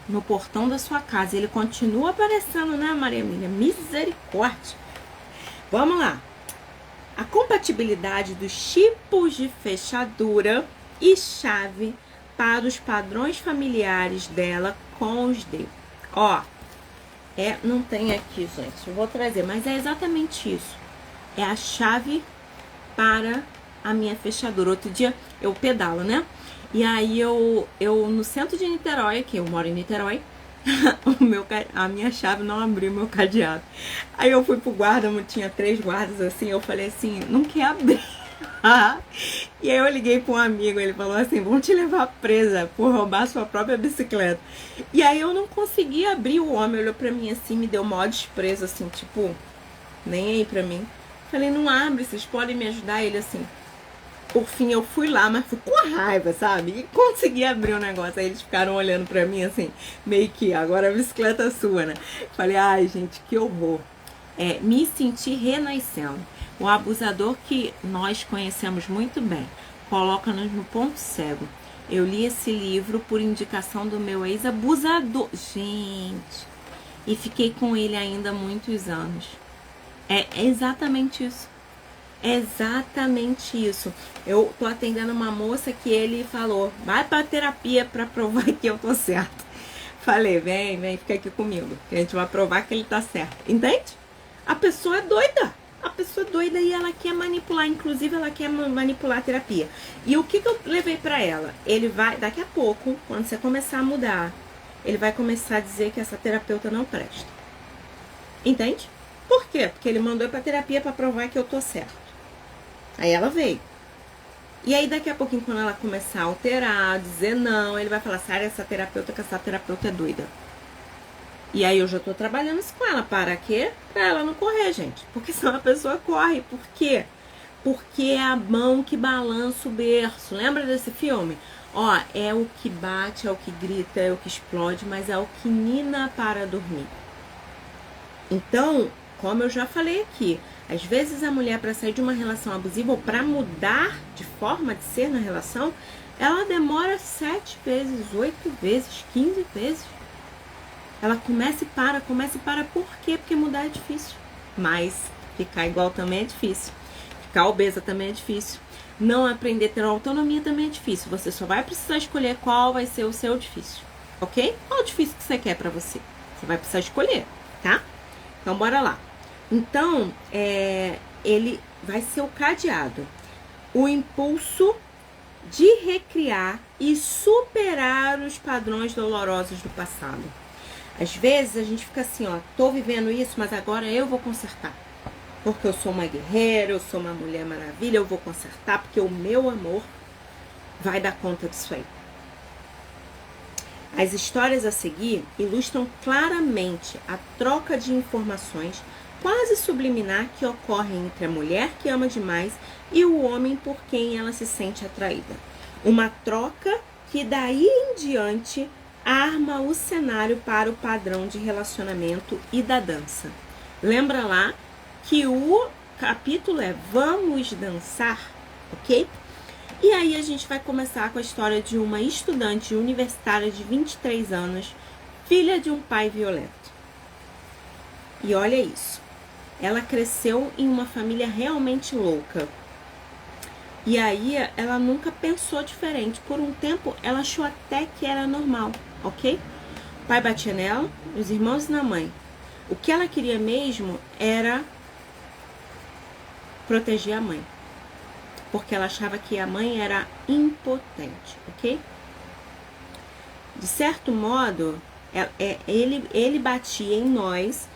No portão da sua casa. Ele continua aparecendo, né, Maria Emília? Misericórdia. Vamos lá. A compatibilidade dos tipos de fechadura e chave para os padrões familiares dela com os dele. Ó, não tem aqui, gente, eu vou trazer, mas é exatamente isso. É a chave para a minha fechadura. Outro dia eu pedalo, né? E aí eu no centro de Niterói, que eu moro em Niterói, a minha chave não abriu meu cadeado. Aí eu fui pro guarda, tinha 3 guardas assim, eu falei assim, não quer abrir. E aí eu liguei para um amigo, ele falou assim, vão te levar presa por roubar sua própria bicicleta. E aí eu não consegui abrir, o homem olhou pra mim assim, me deu maior desprezo assim, tipo, nem aí pra mim. Falei, não abre, vocês podem me ajudar? Ele assim, por fim eu fui lá, mas fui com raiva, sabe? E consegui abrir o negócio. Aí eles ficaram olhando pra mim assim, meio que, agora a bicicleta é sua, né? Falei, ai gente, que horror. Me senti renascendo. O abusador que nós conhecemos muito bem, coloca-nos no ponto cego. Eu li esse livro por indicação do meu ex-abusador. Gente, e fiquei com ele ainda muitos anos. É exatamente isso. Exatamente isso. Eu tô atendendo uma moça que ele falou, vai pra terapia pra provar que eu tô certo. Falei, vem, fica aqui comigo, que a gente vai provar que ele tá certo. Entende? A pessoa é doida. A pessoa é doida e ela quer manipular, inclusive ela quer manipular a terapia. E o que eu levei pra ela? Ele vai, daqui a pouco, quando você começar a mudar, ele vai começar a dizer que essa terapeuta não presta. Entende? Por quê? Porque ele mandou pra terapia pra provar que eu tô certo. Aí ela veio. E aí daqui a pouquinho, quando ela começar a alterar, dizer não, ele vai falar, sai dessa terapeuta, que essa terapeuta é doida. E aí eu já tô trabalhando isso com ela. Para quê? Pra ela não correr, gente. Porque senão a pessoa corre. Por quê? Porque é a mão que balança o berço. Lembra desse filme? Ó, é o que bate, é o que grita, é o que explode, mas é o que nina para dormir. Então, como eu já falei aqui, às vezes a mulher, para sair de uma relação abusiva ou para mudar de forma de ser na relação, ela demora 7 vezes, 8 vezes, 15 vezes. Ela começa e para. Por quê? Porque mudar é difícil. Mas ficar igual também é difícil. Ficar obesa também é difícil. Não aprender a ter autonomia também é difícil. Você só vai precisar escolher qual vai ser o seu difícil. Ok? Qual o difícil que você quer pra você? Você vai precisar escolher, tá? Então, bora lá. Então, ele vai ser o cadeado. O impulso de recriar e superar os padrões dolorosos do passado. Às vezes a gente fica assim, ó, tô vivendo isso, mas agora eu vou consertar. Porque eu sou uma guerreira, eu sou uma mulher maravilha, eu vou consertar, porque o meu amor vai dar conta disso aí. As histórias a seguir ilustram claramente a troca de informações quase subliminar que ocorre entre a mulher que ama demais e o homem por quem ela se sente atraída. Uma troca que daí em diante arma o cenário para o padrão de relacionamento e da dança. Lembra lá que o capítulo é Vamos Dançar, ok? E aí a gente vai começar com a história de uma estudante universitária de 23 anos, filha de um pai violento. E olha isso, ela cresceu em uma família realmente louca. E aí ela nunca pensou diferente. Por um tempo ela achou até que era normal, ok? O pai batia nela, os irmãos e na mãe. O que ela queria mesmo era proteger a mãe. Porque ela achava que a mãe era impotente, ok? De certo modo, ele batia em nós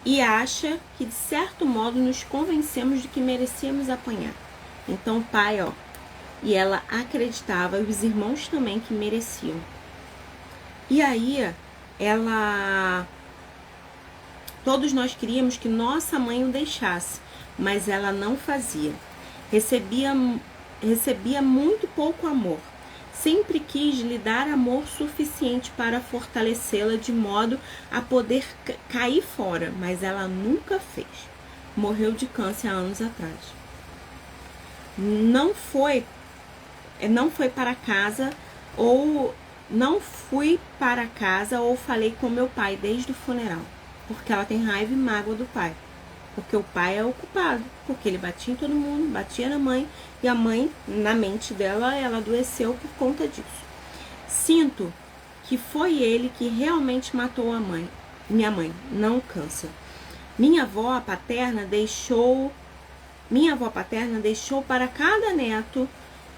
e acha que de certo modo nos convencemos de que merecíamos apanhar. Então o pai, ó, e ela acreditava, e os irmãos também, que mereciam. E aí, todos nós queríamos que nossa mãe o deixasse, mas ela não fazia. Recebia muito pouco amor. Sempre quis lhe dar amor suficiente para fortalecê-la de modo a poder cair fora, mas ela nunca fez. Morreu de câncer há anos atrás. Não fui para casa ou falei com meu pai desde o funeral, porque ela tem raiva e mágoa do pai. Porque o pai é o culpado, porque ele batia em todo mundo, batia na mãe, e a mãe, na mente dela, ela adoeceu por conta disso. Sinto que foi ele que realmente matou minha mãe, não o câncer. Minha avó paterna deixou para cada neto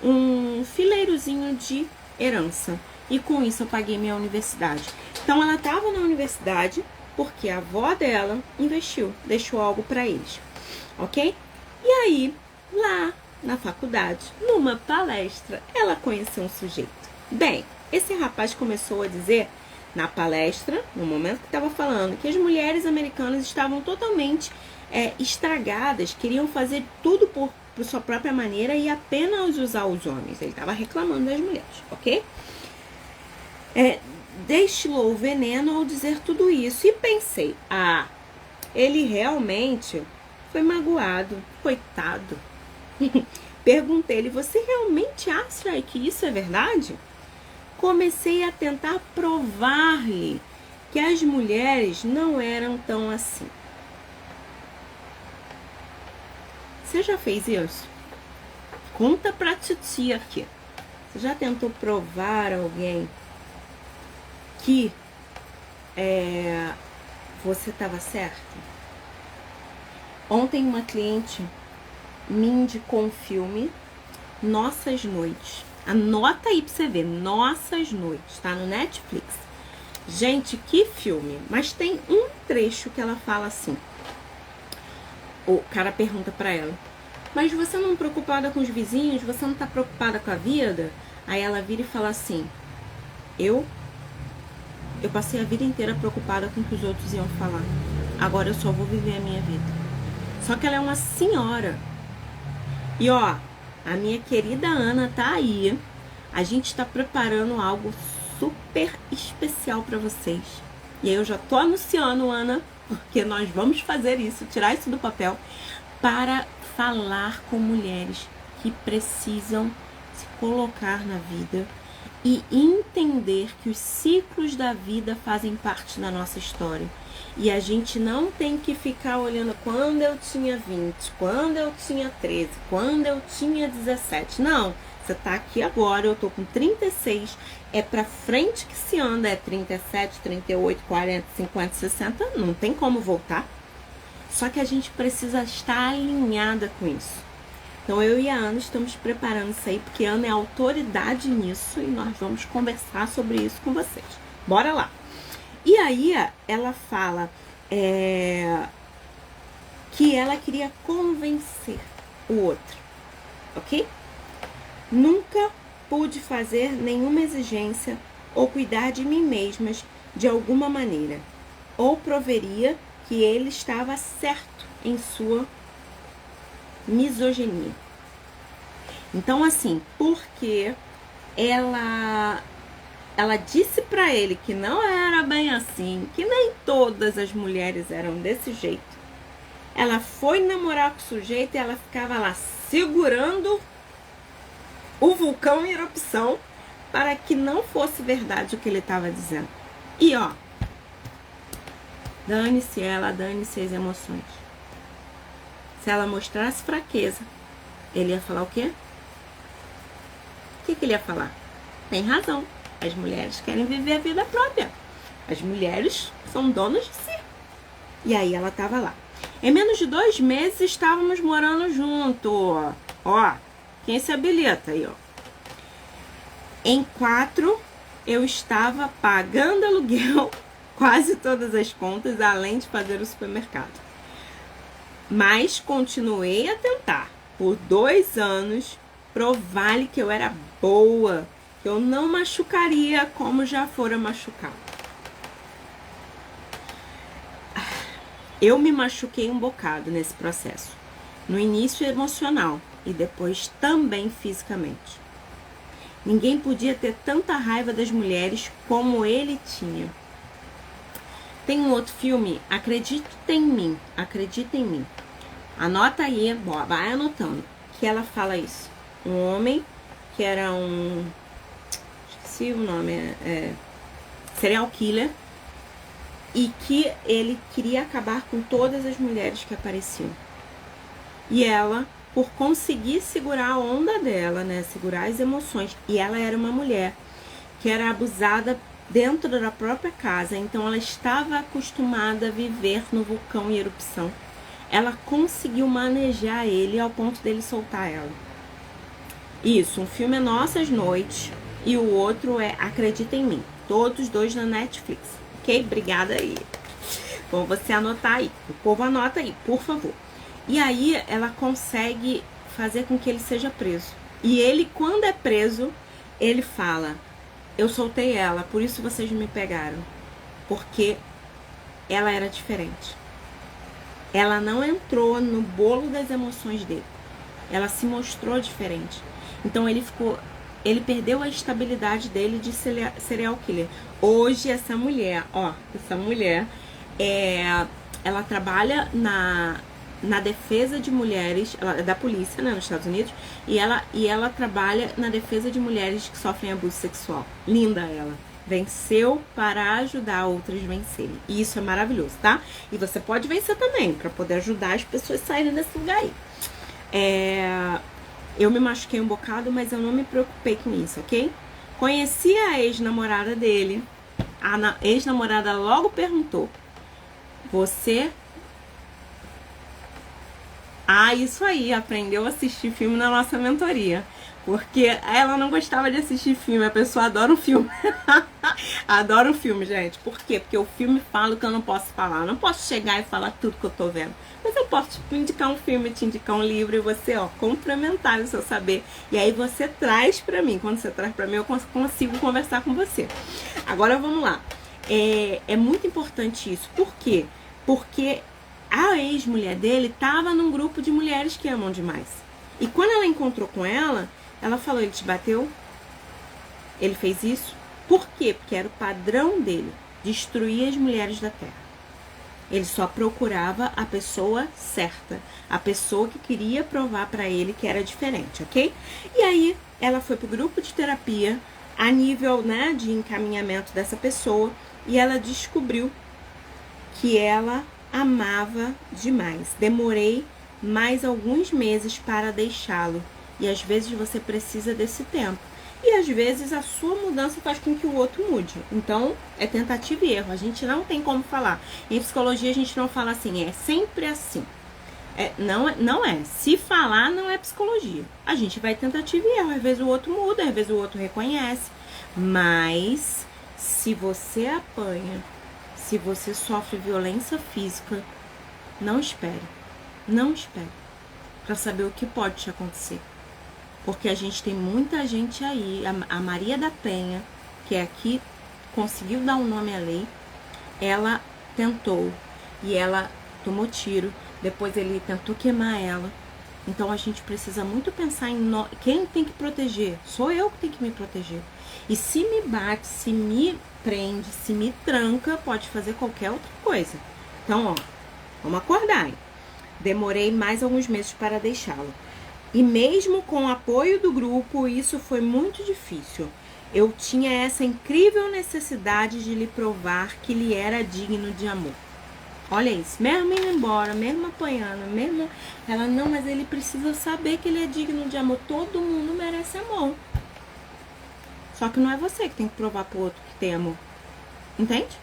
um fileirozinho de herança, e com isso eu paguei minha universidade. Então ela estava na universidade porque a avó dela investiu, deixou algo para eles, ok? E aí, lá na faculdade, numa palestra, ela conheceu um sujeito. Bem, esse rapaz começou a dizer, na palestra, no momento que estava falando, que as mulheres americanas estavam totalmente estragadas, queriam fazer tudo por sua própria maneira e apenas usar os homens. Ele estava reclamando das mulheres, ok? Destilou veneno ao dizer tudo isso. E pensei, ele realmente foi magoado, coitado. Perguntei-lhe, você realmente acha que isso é verdade? Comecei a tentar provar-lhe que as mulheres não eram tão assim. Você já fez isso? Conta pra titia aqui. Você já tentou provar a alguém que você estava certo? Ontem uma cliente me indicou um filme, Nossas Noites. Anota aí pra você ver, Nossas Noites, tá no Netflix. Gente, que filme! Mas tem um trecho que ela fala assim. O cara pergunta pra ela, mas você não é preocupada com os vizinhos? Você não tá preocupada com a vida? Aí ela vira e fala assim, eu passei a vida inteira preocupada com o que os outros iam falar. Agora eu só vou viver a minha vida. Só que ela é uma senhora. E ó, a minha querida Ana tá aí. A gente tá preparando algo super especial pra vocês. E aí eu já tô anunciando, Ana, porque nós vamos fazer isso, tirar isso do papel, para falar com mulheres que precisam se colocar na vida e entender que os ciclos da vida fazem parte da nossa história. E a gente não tem que ficar olhando quando eu tinha 20, quando eu tinha 13, quando eu tinha 17. Não, você tá aqui agora, eu tô com 36, é pra frente que se anda, é 37, 38, 40, 50, 60, não tem como voltar. Só que a gente precisa estar alinhada com isso. Então eu e a Ana estamos preparando isso aí, porque a Ana é autoridade nisso e nós vamos conversar sobre isso com vocês. Bora lá! E aí ela fala que ela queria convencer o outro, ok? Nunca pude fazer nenhuma exigência ou cuidar de mim mesmas de alguma maneira, ou proveria que ele estava certo em sua misoginia. Então, assim, porque ela disse pra ele que não era bem assim, que nem todas as mulheres eram desse jeito. Ela foi namorar com o sujeito e ela ficava lá segurando o vulcão em erupção para que não fosse verdade o que ele estava dizendo. E ó, dane-se ela, dane-se as emoções. Se ela mostrasse fraqueza, ele ia falar o quê? O que ele ia falar? Tem razão. As mulheres querem viver a vida própria. As mulheres são donas de si. E aí ela estava lá. Em menos de 2 meses estávamos morando junto. Ó, quem se habilita aí, ó. Em 4, eu estava pagando aluguel, quase todas as contas, além de fazer o supermercado. Mas continuei a tentar. Por 2 anos, provar-lhe que eu era boa, que eu não machucaria como já fora machucado. Eu me machuquei um bocado nesse processo. No início emocional e depois também fisicamente. Ninguém podia ter tanta raiva das mulheres como ele tinha. Tem um outro filme, Acredita em Mim, Acredita em Mim. Anota aí, vai anotando, que ela fala isso. Um homem que era esqueci o nome, serial killer, e que ele queria acabar com todas as mulheres que apareciam. E ela, por conseguir segurar a onda dela, né, segurar as emoções, e ela era uma mulher que era abusada dentro da própria casa, então ela estava acostumada a viver no vulcão em erupção. Ela conseguiu manejar ele ao ponto dele soltar ela. Isso, um filme é Nossas Noites e o outro é Acredita em Mim. Todos os 2 na Netflix. Ok? Obrigada aí. Bom, você anotar aí. O povo anota aí, por favor. E aí ela consegue fazer com que ele seja preso. E ele, quando é preso, ele fala: eu soltei ela, por isso vocês me pegaram. Porque ela era diferente. Ela não entrou no bolo das emoções dele. Ela se mostrou diferente. Então ele perdeu a estabilidade dele de serial killer. Hoje essa mulher, ela trabalha na defesa de mulheres, ela é da polícia, né, nos Estados Unidos, e ela trabalha na defesa de mulheres que sofrem abuso sexual. Linda ela. Venceu para ajudar outras a vencerem. E isso é maravilhoso, tá? E você pode vencer também, para poder ajudar as pessoas a saírem desse lugar aí. Eu me machuquei um bocado, mas eu não me preocupei com isso, ok? Conheci a ex-namorada dele. A ex-namorada logo perguntou: você... isso aí, aprendeu a assistir filme na nossa mentoria. Porque ela não gostava de assistir filme, a pessoa adora um filme. Adora um filme, gente. Por quê? Porque o filme fala o que eu não posso falar. Eu não posso chegar e falar tudo que eu tô vendo. Mas eu posso te indicar um filme, te indicar um livro e você, complementar o seu saber. E aí você traz pra mim. Quando você traz pra mim, eu consigo conversar com você. Agora vamos lá. É muito importante isso. Por quê? Porque a ex-mulher dele tava num grupo de mulheres que amam demais. E quando ela encontrou com ela, ela falou: ele te bateu? Ele fez isso? Por quê? Porque era o padrão dele, destruir as mulheres da terra. Ele só procurava a pessoa certa, a pessoa que queria provar para ele que era diferente, ok? E aí ela foi pro grupo de terapia a nível, né, de encaminhamento dessa pessoa e ela descobriu que ela amava demais. Demorei mais alguns meses para deixá-lo e às vezes você precisa desse tempo. E às vezes a sua mudança faz com que o outro mude. Então, é tentativa e erro. A gente não tem como falar. Em psicologia, a gente não fala assim, é sempre assim. Não é. Se falar, não é psicologia. A gente vai tentativa e erro. Às vezes o outro muda, às vezes o outro reconhece. Mas, se você apanha, se você sofre violência física, não espere. Não espere. Para saber o que pode te acontecer. Porque a gente tem muita gente aí, a Maria da Penha, que é aqui, conseguiu dar um nome à lei, ela tentou e ela tomou tiro, depois ele tentou queimar ela. Então a gente precisa muito pensar em quem tem que proteger, sou eu que tenho que me proteger. E se me bate, se me prende, se me tranca, pode fazer qualquer outra coisa. Então, ó, vamos acordar, hein? Demorei mais alguns meses para deixá-lo. E mesmo com o apoio do grupo, isso foi muito difícil. Eu tinha essa incrível necessidade de lhe provar que ele era digno de amor. Olha isso, mesmo indo embora, mesmo apanhando, mesmo... Ela, não, mas ele precisa saber que ele é digno de amor. Todo mundo merece amor. Só que não é você que tem que provar pro outro que tem amor. Entende?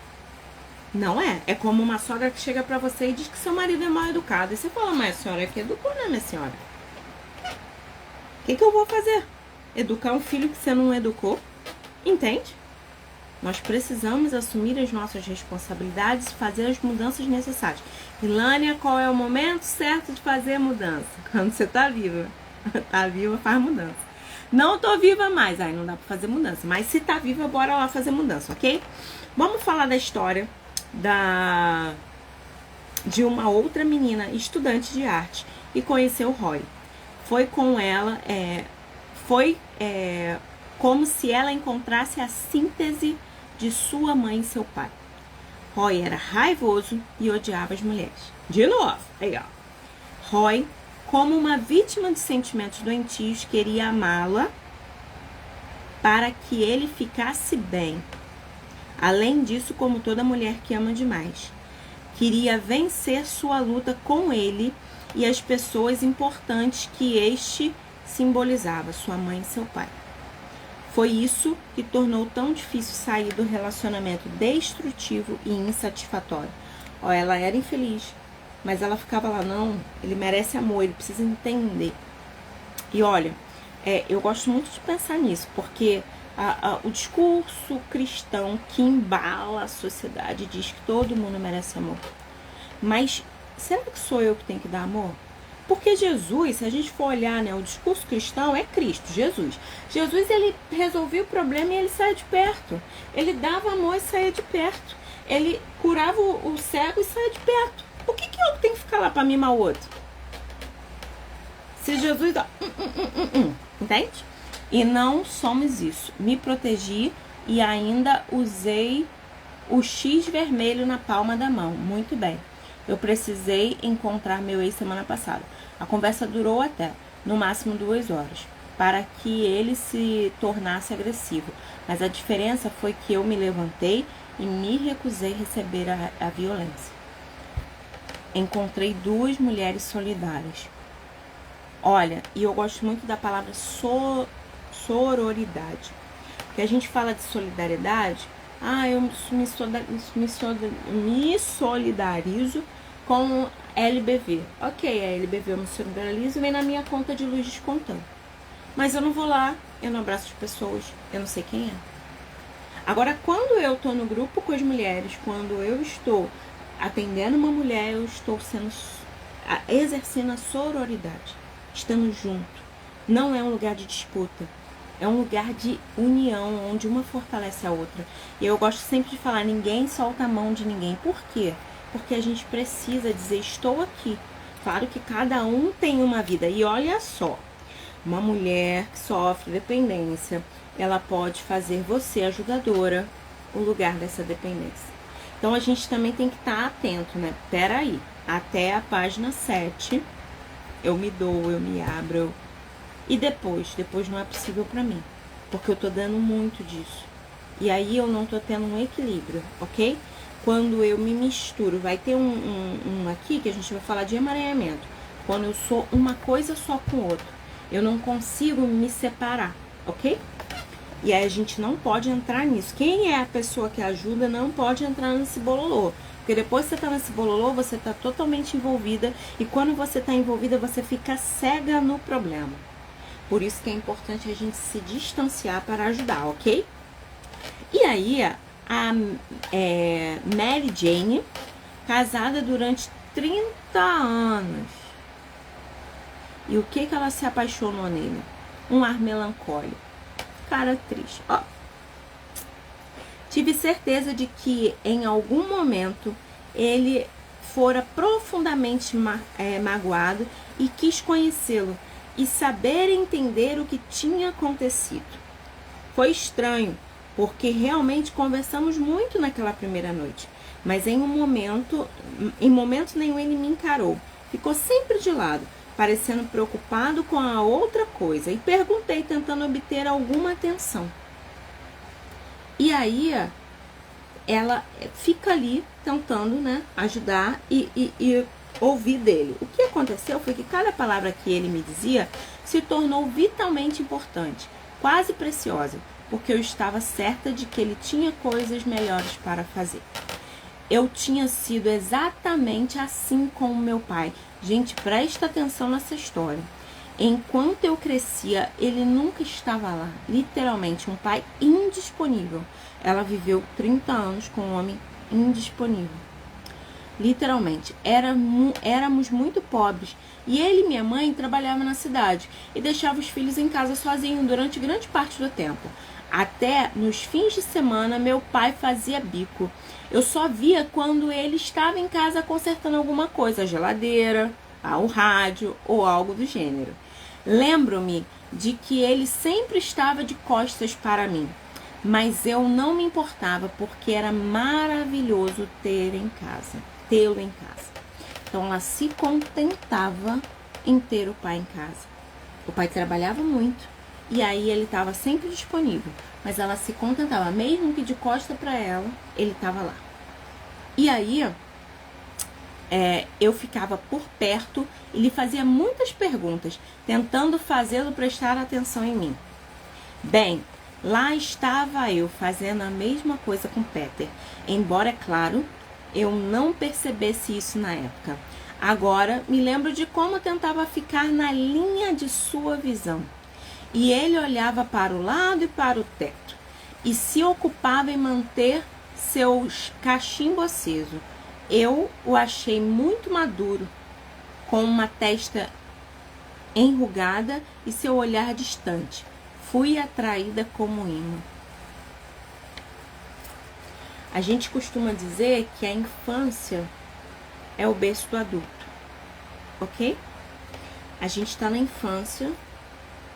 Não é. É como uma sogra que chega pra você e diz que seu marido é mal educado. E você fala, mas a senhora é que educou, né, minha senhora? O que eu vou fazer? Educar um filho que você não educou? Entende? Nós precisamos assumir as nossas responsabilidades e fazer as mudanças necessárias. Ilânia, qual é o momento certo de fazer a mudança? Quando você tá viva. Tá viva, faz mudança. Não tô viva mais, aí não dá pra fazer mudança. Mas se tá viva, bora lá fazer mudança, ok? Vamos falar da história de uma outra menina, estudante de arte, e conheceu o Roy. Foi com ela, como se ela encontrasse a síntese de sua mãe e seu pai. Roy era raivoso e odiava as mulheres. De novo, aí ó. Roy, como uma vítima de sentimentos doentios, queria amá-la para que ele ficasse bem. Além disso, como toda mulher que ama demais, queria vencer sua luta com ele e as pessoas importantes que este simbolizava, sua mãe e seu pai. Foi isso que tornou tão difícil sair do relacionamento destrutivo e insatisfatório. Ó, ela era infeliz, mas ela ficava lá, não, ele merece amor, ele precisa entender. E olha, eu gosto muito de pensar nisso, porque o discurso cristão que embala a sociedade diz que todo mundo merece amor. Mas será que sou eu que tenho que dar amor? Porque Jesus, se a gente for olhar, né, o discurso cristão é Cristo, Jesus. Jesus, ele resolvia o problema e ele saía de perto. Ele dava amor e saía de perto. Ele curava o cego e saía de perto. Por que eu tenho que ficar lá para mimar o outro? Se Jesus dá... Entende? E não somos isso. Me protegi e ainda usei o X vermelho na palma da mão. Muito bem. Eu precisei encontrar meu ex semana passada. A conversa durou até, no máximo 2 horas, para que ele se tornasse agressivo. Mas a diferença foi que eu me levantei e me recusei a receber a violência. Encontrei 2 mulheres solidárias. Olha, e eu gosto muito da palavra sororidade. Porque a gente fala de solidariedade, eu me solidarizo com LBV. Ok, a LBV eu me solidarizo e vem na minha conta de luz descontando. Mas eu não vou lá, eu não abraço as pessoas, eu não sei quem é. Agora, quando eu tô no grupo com as mulheres, quando eu estou atendendo uma mulher, eu estou exercendo a sororidade, estando junto. Não é um lugar de disputa. É um lugar de união, onde uma fortalece a outra. E eu gosto sempre de falar, ninguém solta a mão de ninguém. Por quê? Porque a gente precisa dizer, estou aqui. Claro que cada um tem uma vida. E olha só, uma mulher que sofre dependência, ela pode fazer você, ajudadora, o lugar dessa dependência. Então a gente também tem que estar atento, né? Peraí, até a página 7 eu me dou, eu me abro. E depois não é possível pra mim, porque eu tô dando muito disso. E aí eu não tô tendo um equilíbrio, ok? Quando eu me misturo, vai ter um aqui que a gente vai falar de emaranhamento. Quando eu sou uma coisa só com o outro, eu não consigo me separar, ok? E aí a gente não pode entrar nisso. Quem é a pessoa que ajuda não pode entrar nesse bololô. Porque depois que você tá nesse bololô, você tá totalmente envolvida. E quando você tá envolvida, você fica cega no problema. Por isso que é importante a gente se distanciar para ajudar, ok? E aí, a Mary Jane, casada durante 30 anos. E o que ela se apaixonou nele? Um ar melancólico. Cara triste. Ó. Tive certeza de que em algum momento ele fora profundamente magoado e quis conhecê-lo e saber entender o que tinha acontecido. Foi estranho, porque realmente conversamos muito naquela primeira noite, mas em momento nenhum ele me encarou. Ficou sempre de lado, parecendo preocupado com a outra coisa, e perguntei, tentando obter alguma atenção. E aí ela fica ali tentando, né, ajudar e ouvir dele. O que aconteceu foi que cada palavra que ele me dizia se tornou vitalmente importante, quase preciosa, porque eu estava certa de que ele tinha coisas melhores para fazer. Eu tinha sido exatamente assim com o meu pai. Gente, presta atenção nessa história. Enquanto eu crescia, ele nunca estava lá. Literalmente, um pai indisponível. Ela viveu 30 anos com um homem indisponível. Literalmente, éramos muito pobres. E ele e minha mãe trabalhavam na cidade e deixavam os filhos em casa sozinhos durante grande parte do tempo. Até nos fins de semana, meu pai fazia bico. Eu só via quando ele estava em casa consertando alguma coisa, a geladeira, o rádio ou algo do gênero. Lembro-me de que ele sempre estava de costas para mim, mas eu não me importava porque era maravilhoso tê-lo em casa. Então ela se contentava em ter o pai em casa. O pai trabalhava muito e aí ele estava sempre disponível, mas ela se contentava, mesmo que de costa para ela, ele estava lá. E aí eu ficava por perto e lhe fazia muitas perguntas, tentando fazê-lo prestar atenção em mim. Bem, lá estava eu fazendo a mesma coisa com Peter, embora, é claro, eu não percebesse isso na época. Agora me lembro de como tentava ficar na linha de sua visão. E ele olhava para o lado e para o teto e se ocupava em manter seu cachimbo aceso. Eu o achei muito maduro, com uma testa enrugada e seu olhar distante. Fui atraída como imã. A gente costuma dizer que a infância é o berço do adulto, ok? A gente está na infância,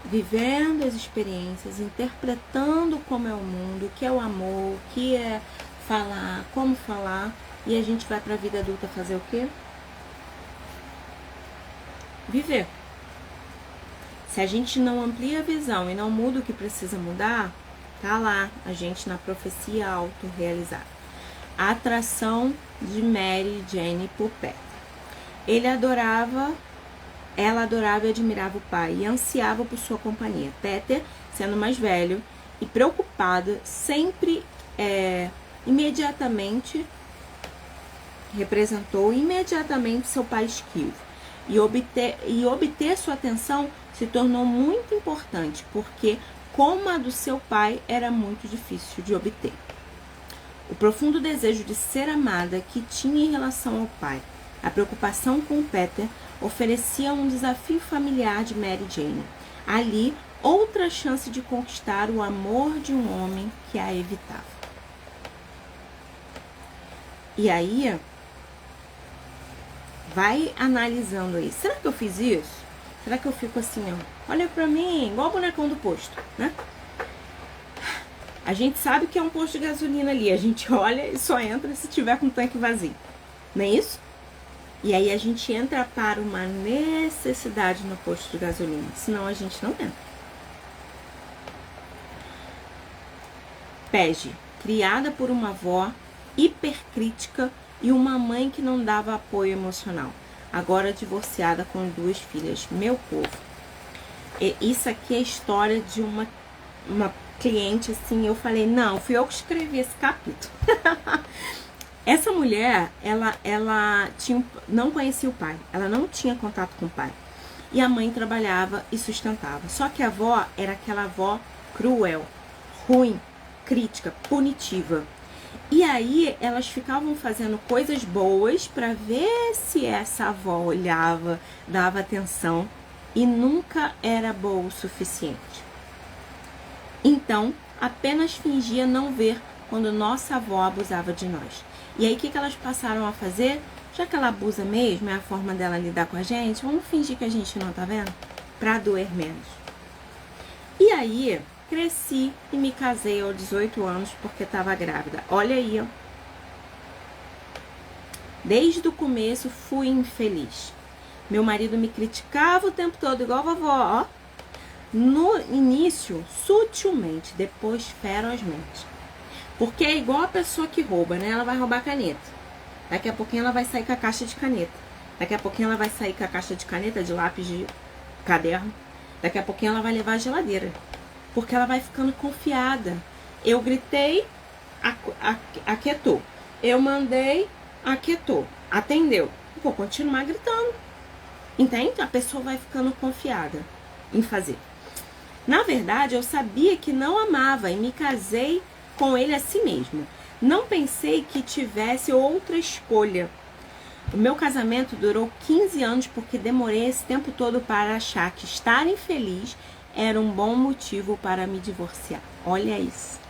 vivendo as experiências, interpretando como é o mundo, o que é o amor, o que é falar, como falar, e a gente vai para a vida adulta fazer o quê? Viver. Se a gente não amplia a visão e não muda o que precisa mudar, tá lá a gente na profecia autorrealizada. A atração de Mary Jane por Peter. Ela adorava e admirava o pai e ansiava por sua companhia. Peter, sendo mais velho e preocupado, sempre representou imediatamente seu pai esquivo. E obter sua atenção se tornou muito importante, porque, como a do seu pai, era muito difícil de obter. O profundo desejo de ser amada que tinha em relação ao pai, a preocupação com Peter, oferecia um desafio familiar de Mary Jane. Ali, outra chance de conquistar o amor de um homem que a evitava. E aí, vai analisando aí. Será que eu fiz isso? Será que eu fico assim, ó? Olha pra mim, igual o bonecão do posto, né? A gente sabe que é um posto de gasolina ali, a gente olha e só entra se tiver com o tanque vazio, não é isso? E aí a gente entra para uma necessidade no posto de gasolina, senão a gente não entra. Pege, criada por uma avó hipercrítica e uma mãe que não dava apoio emocional, agora divorciada com 2 filhas. Meu povo, isso aqui é a história de uma cliente, assim, eu falei, não, fui eu que escrevi esse capítulo. Essa mulher, ela não conhecia o pai, ela não tinha contato com o pai. E a mãe trabalhava e sustentava. Só que a avó era aquela avó cruel, ruim, crítica, punitiva. E aí elas ficavam fazendo coisas boas para ver se essa avó olhava, dava atenção, e nunca era boa o suficiente. Então, apenas fingia não ver quando nossa avó abusava de nós. E aí, o que elas passaram a fazer? Já que ela abusa mesmo, é a forma dela lidar com a gente, vamos fingir que a gente não tá vendo? Pra doer menos. E aí, cresci e me casei aos 18 anos porque estava grávida. Olha aí, ó. Desde o começo fui infeliz. Meu marido me criticava o tempo todo, igual a vovó, ó. No início, sutilmente, depois ferozmente. Porque é igual a pessoa que rouba, né? Ela vai roubar caneta. Daqui a pouquinho ela vai sair com a caixa de caneta. Daqui a pouquinho ela vai sair com a caixa de caneta, de lápis, de caderno. Daqui a pouquinho ela vai levar a geladeira. Porque ela vai ficando confiada. Eu gritei, aquietou. Eu mandei, aquietou. Atendeu. Vou continuar gritando. Entende? A pessoa vai ficando confiada em fazer. Na verdade, eu sabia que não amava e me casei com ele assim mesmo. Não pensei que tivesse outra escolha. O meu casamento durou 15 anos porque demorei esse tempo todo para achar que estar infeliz era um bom motivo para me divorciar. Olha isso.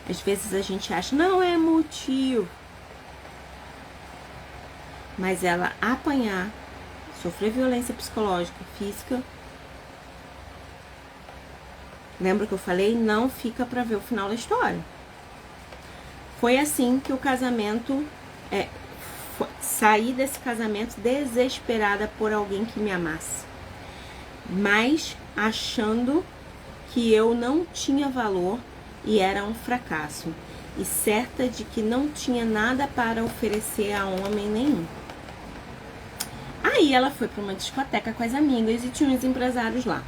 Às vezes a gente acha, não é motivo. Mas ela apanhar, sofrer violência psicológica, física. Lembra que eu falei? Não fica para ver o final da história. Foi assim que o casamento... saí desse casamento desesperada por alguém que me amasse. Mas achando que eu não tinha valor e era um fracasso. E certa de que não tinha nada para oferecer a homem nenhum. Aí ela foi para uma discoteca com as amigas e tinha uns empresários lá.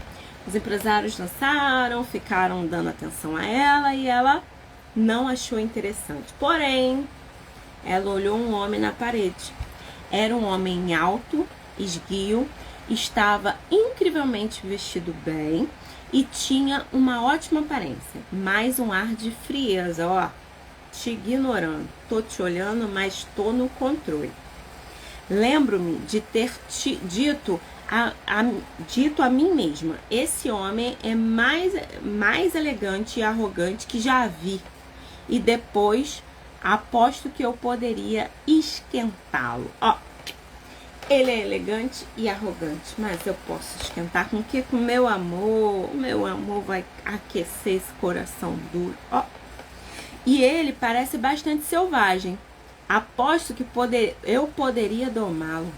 Os empresários dançaram, ficaram dando atenção a ela e ela não achou interessante. Porém, ela olhou um homem na parede. Era um homem alto, esguio, estava incrivelmente vestido bem e tinha uma ótima aparência, mas um ar de frieza, ó, te ignorando. Tô te olhando, mas tô no controle. Lembro-me de ter dito a mim mesma, esse homem é mais elegante e arrogante que já vi. E depois aposto que eu poderia esquentá-lo. Ó, ele é elegante e arrogante, mas eu posso esquentar com o quê? Com meu amor. O meu amor vai aquecer esse coração duro. Ó. E ele parece bastante selvagem. Aposto que eu poderia domá-lo.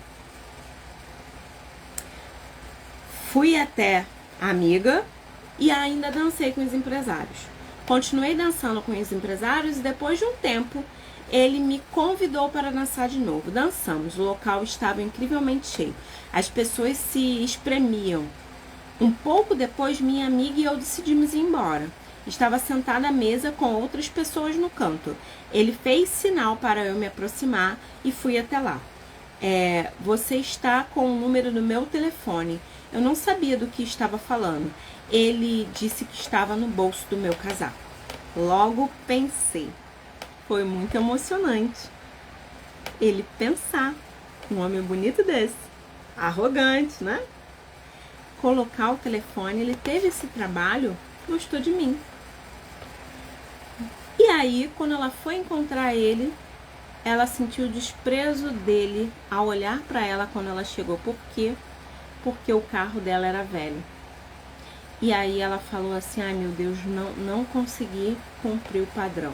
Fui até a amiga e ainda dancei com os empresários. Continuei dançando com os empresários e depois de um tempo ele me convidou para dançar de novo. Dançamos, o local estava incrivelmente cheio. As pessoas se espremiam. Um pouco depois, minha amiga e eu decidimos ir embora. Estava sentada à mesa com outras pessoas no canto. Ele fez sinal para eu me aproximar e fui até lá. Você está com o número do meu telefone. Eu não sabia do que estava falando. Ele disse que estava no bolso do meu casaco. Logo pensei. Foi muito emocionante. Ele pensar, um homem bonito desse, arrogante, né? Colocar o telefone, ele teve esse trabalho, gostou de mim. E aí, quando ela foi encontrar ele, ela sentiu o desprezo dele ao olhar para ela quando ela chegou. Por quê? Porque o carro dela era velho. E aí ela falou assim, ai meu Deus, não consegui cumprir o padrão.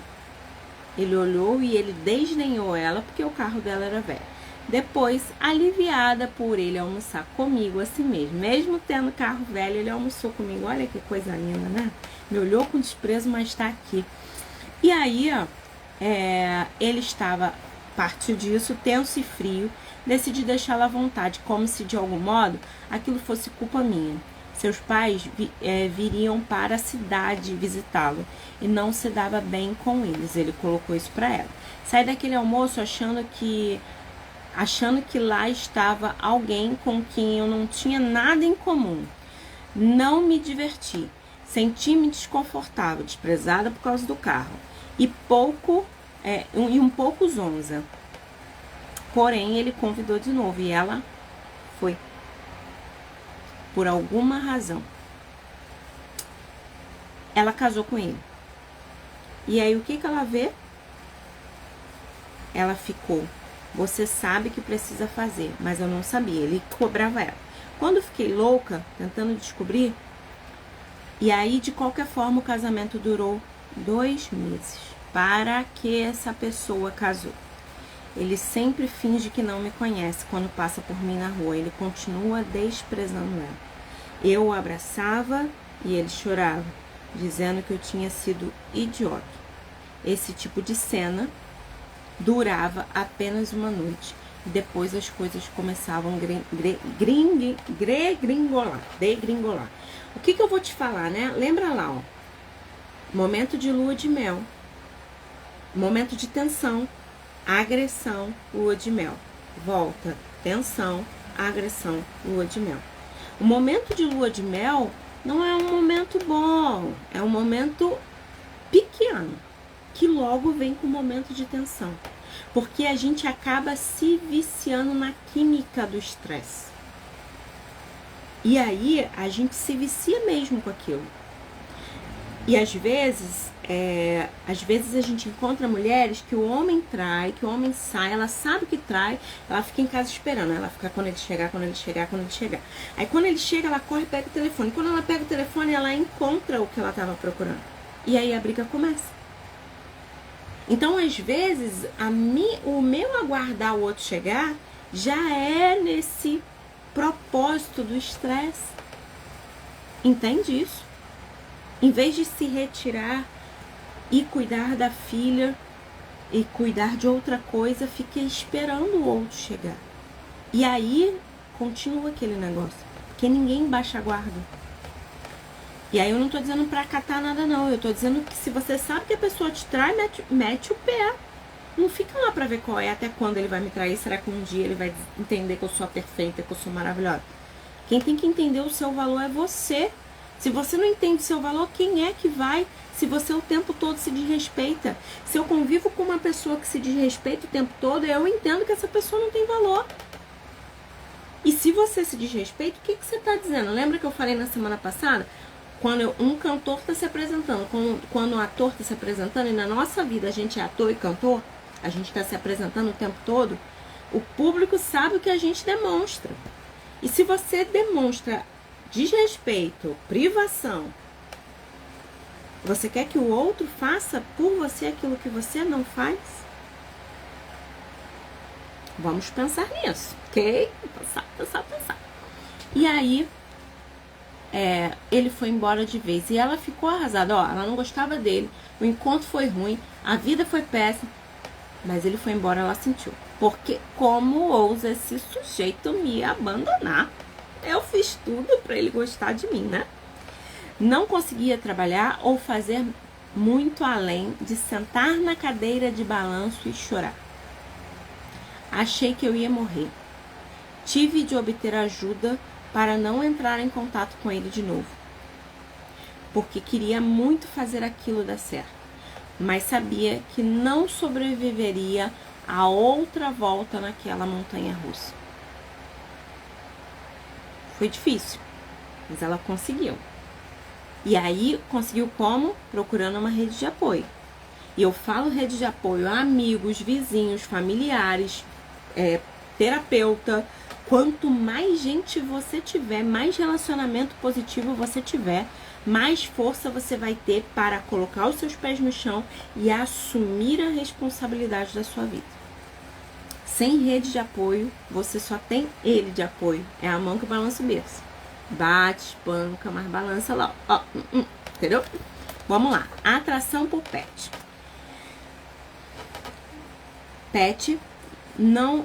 Ele olhou e ele desdenhou ela porque o carro dela era velho. Depois, aliviada por ele almoçar comigo assim mesmo tendo carro velho, ele almoçou comigo. Olha que coisa linda, né? Me olhou com desprezo, mas tá aqui. E aí, ó, ele estava, partiu disso, tenso e frio, decidi deixá-la à vontade, como se de algum modo aquilo fosse culpa minha. Seus pais viriam para a cidade visitá-lo e não se dava bem com eles. Ele colocou isso para ela. Saí daquele almoço achando que lá estava alguém com quem eu não tinha nada em comum. Não me diverti. Senti-me desconfortável, desprezada por causa do carro e um pouco zonza. Porém, ele convidou de novo e ela foi. Por alguma razão. Ela casou com ele. E aí, o que ela vê? Ela ficou. Você sabe que precisa fazer, mas eu não sabia. Ele cobrava ela. Quando fiquei louca, tentando descobrir, e aí, de qualquer forma, o casamento durou 2 meses. Para que essa pessoa casou? Ele sempre finge que não me conhece quando passa por mim na rua. Ele continua desprezando ela. Eu o abraçava e ele chorava, dizendo que eu tinha sido idiota. Esse tipo de cena durava apenas uma noite. Depois as coisas começavam degringolar. O que eu vou te falar, né? Lembra lá, ó. Momento de lua de mel. Momento de tensão. Agressão, lua de mel. Volta, tensão, agressão, lua de mel. O momento de lua de mel não é um momento bom, é um momento pequeno, que logo vem com o momento de tensão. Porque a gente acaba se viciando na química do estresse. E aí a gente se vicia mesmo com aquilo. E às vezes a gente encontra mulheres que o homem trai, que o homem sai, ela sabe que trai, ela fica em casa esperando, ela fica quando ele chegar. Aí quando ele chega, ela corre e pega o telefone. Quando ela pega o telefone, ela encontra o que ela estava procurando. E aí a briga começa. Então, às vezes, o meu aguardar o outro chegar já é nesse propósito do estresse. Entende isso? Em vez de se retirar e cuidar da filha e cuidar de outra coisa, fica esperando o outro chegar. E aí continua aquele negócio, porque ninguém baixa a guarda. E aí eu não tô dizendo pra catar nada não, eu tô dizendo que se você sabe que a pessoa te trai, mete o pé. Não fica lá pra ver qual é, até quando ele vai me trair. Será que um dia ele vai entender que eu sou perfeita, que eu sou maravilhosa? Quem tem que entender o seu valor é você. Se você não entende o seu valor, quem é que vai? Se você o tempo todo se desrespeita. Se eu convivo com uma pessoa que se desrespeita o tempo todo, eu entendo que essa pessoa não tem valor. E se você se desrespeita, o que você está dizendo? Lembra que eu falei na semana passada? Quando um cantor está se apresentando, quando um ator está se apresentando, e na nossa vida a gente é ator e cantor, a gente está se apresentando o tempo todo, o público sabe o que a gente demonstra. E se você demonstra desrespeito, privação, você quer que o outro faça por você aquilo que você não faz? Vamos pensar nisso, ok? Pensar. E aí, ele foi embora de vez e ela ficou arrasada. Ó, ela não gostava dele, o encontro foi ruim, a vida foi péssima, mas ele foi embora, ela sentiu. Porque como ousa esse sujeito me abandonar? Eu fiz tudo para ele gostar de mim, né? Não conseguia trabalhar ou fazer muito além de sentar na cadeira de balanço e chorar. Achei que eu ia morrer. Tive de obter ajuda para não entrar em contato com ele de novo. Porque queria muito fazer aquilo dar certo. Mas sabia que não sobreviveria a outra volta naquela montanha russa. Foi difícil, mas ela conseguiu. E aí, conseguiu como? Procurando uma rede de apoio. E eu falo rede de apoio a amigos, vizinhos, familiares, terapeuta, Quanto mais gente você tiver, mais relacionamento positivo você tiver, mais força você vai ter para colocar os seus pés no chão e assumir a responsabilidade da sua vida. Sem rede de apoio, você só tem ele de apoio. É a mão que balança o berço. Bate, espanca, mas balança lá. Ó, entendeu? Vamos lá. Atração por pet. Pet não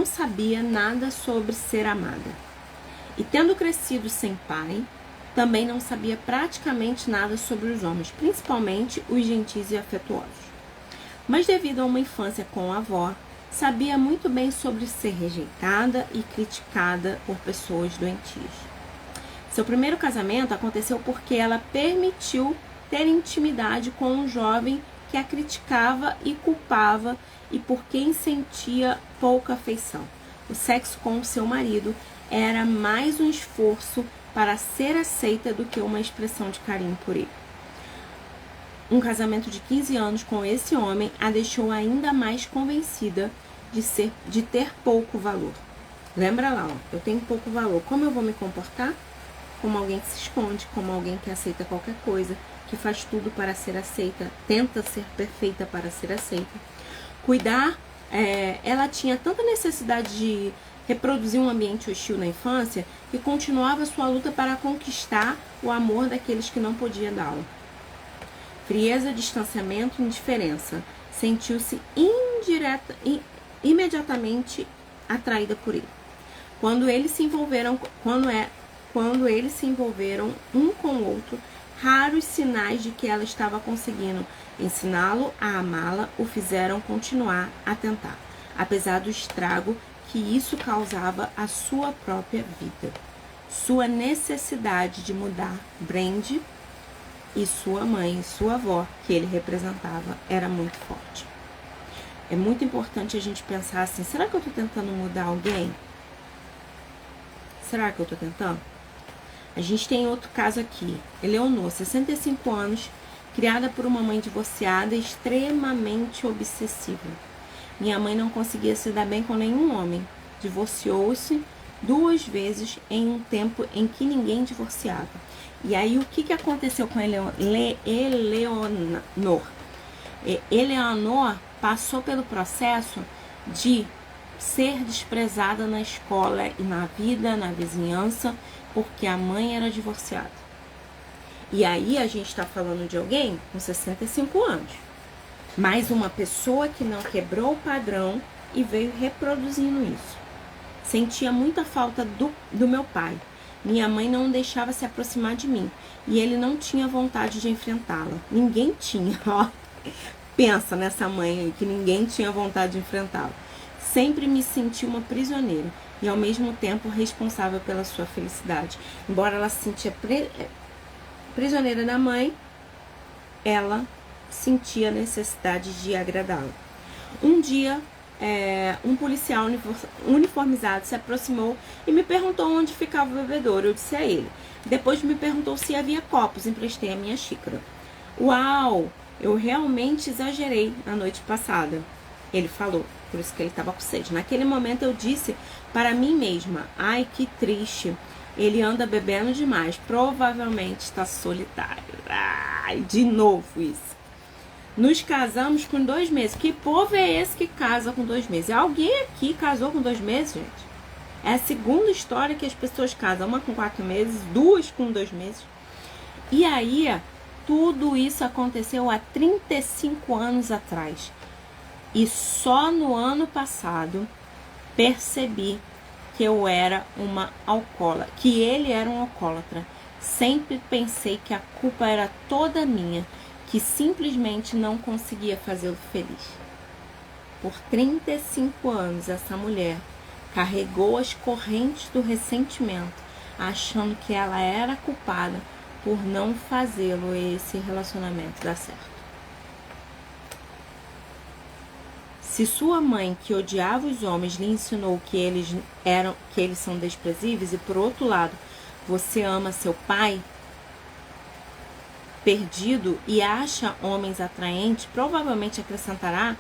sabia nada sobre ser amada. E tendo crescido sem pai, também não sabia praticamente nada sobre os homens, principalmente os gentis e afetuosos. Mas devido a uma infância com a avó, sabia muito bem sobre ser rejeitada e criticada por pessoas doentias. Seu primeiro casamento aconteceu porque ela permitiu ter intimidade com um jovem que a criticava e culpava e por quem sentia pouca afeição. O sexo com o seu marido era mais um esforço para ser aceita do que uma expressão de carinho por ele. Um casamento de 15 anos com esse homem a deixou ainda mais convencida de ter pouco valor. Lembra lá, ó, eu tenho pouco valor. Como eu vou me comportar? Como alguém que se esconde, como alguém que aceita qualquer coisa, que faz tudo para ser aceita, tenta ser perfeita para ser aceita. Cuidar, ela tinha tanta necessidade de reproduzir um ambiente hostil na infância que continuava sua luta para conquistar o amor daqueles que não podia dá-lo. Frieza, distanciamento, indiferença. Sentiu-se imediatamente atraída por ele. Quando eles se envolveram um com o outro, raros sinais de que ela estava conseguindo ensiná-lo a amá-la o fizeram continuar a tentar, apesar do estrago que isso causava à sua própria vida. Sua necessidade de mudar Brandy e sua mãe e sua avó, que ele representava, era muito forte. É muito importante a gente pensar assim, será que eu estou tentando mudar alguém? Será que eu estou tentando? A gente tem outro caso aqui. Eleonor, 65 anos, criada por uma mãe divorciada extremamente obsessiva. Minha mãe não conseguia se dar bem com nenhum homem. Divorciou-se 2 vezes em um tempo em que ninguém divorciava. E aí o que aconteceu com Eleonor? Eleonor passou pelo processo de ser desprezada na escola e na vida, na vizinhança, porque a mãe era divorciada. E aí a gente está falando de alguém com 65 anos. Mais uma pessoa que não quebrou o padrão e veio reproduzindo isso. Sentia muita falta do meu pai. Minha mãe não deixava se aproximar de mim. E ele não tinha vontade de enfrentá-la. Ninguém tinha, ó. Pensa nessa mãe aí, que ninguém tinha vontade de enfrentá-la. Sempre me senti uma prisioneira e ao mesmo tempo responsável pela sua felicidade. Embora ela se sentia prisioneira da mãe, ela sentia a necessidade de agradá-la. Um dia, um policial uniformizado se aproximou e me perguntou onde ficava o bebedouro. Eu disse a ele. Depois me perguntou se havia copos, emprestei a minha xícara. Uau, eu realmente exagerei na noite passada, ele falou, por isso que ele estava com sede. Naquele momento eu disse para mim mesma, ai que triste, ele anda bebendo demais, provavelmente está solitário. Ai, de novo isso. Nos casamos com 2 meses. Que povo é esse que casa com 2 meses? Alguém aqui casou com 2 meses, gente? É a segunda história que as pessoas casam. Uma com 4 meses, 2 com 2 meses. E aí, tudo isso aconteceu há 35 anos atrás. E só no ano passado percebi que eu era uma alcoólatra, que ele era um alcoólatra. Sempre pensei que a culpa era toda minha, que simplesmente não conseguia fazê-lo feliz. Por 35 anos, essa mulher carregou as correntes do ressentimento, achando que ela era culpada por não fazê-lo esse relacionamento dar certo. Se sua mãe, que odiava os homens, lhe ensinou que eles são desprezíveis, e por outro lado, você ama seu pai perdido e acha homens atraentes, provavelmente acrescentará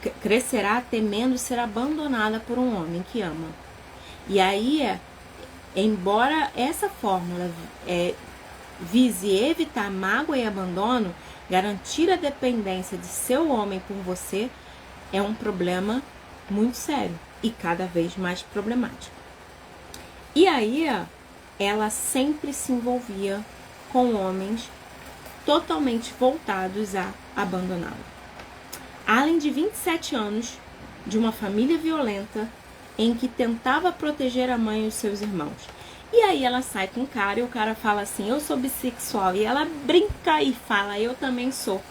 crescerá temendo ser abandonada por um homem que ama. E aí, embora essa fórmula vise evitar mágoa e abandono, garantir a dependência de seu homem por você é um problema muito sério e cada vez mais problemático. E aí, ela sempre se envolvia com homens totalmente voltados a abandoná-la. Além de 27 anos de uma família violenta em que tentava proteger a mãe e os seus irmãos. E aí ela sai com o cara e o cara fala assim, eu sou bissexual. E ela brinca e fala, eu também sou.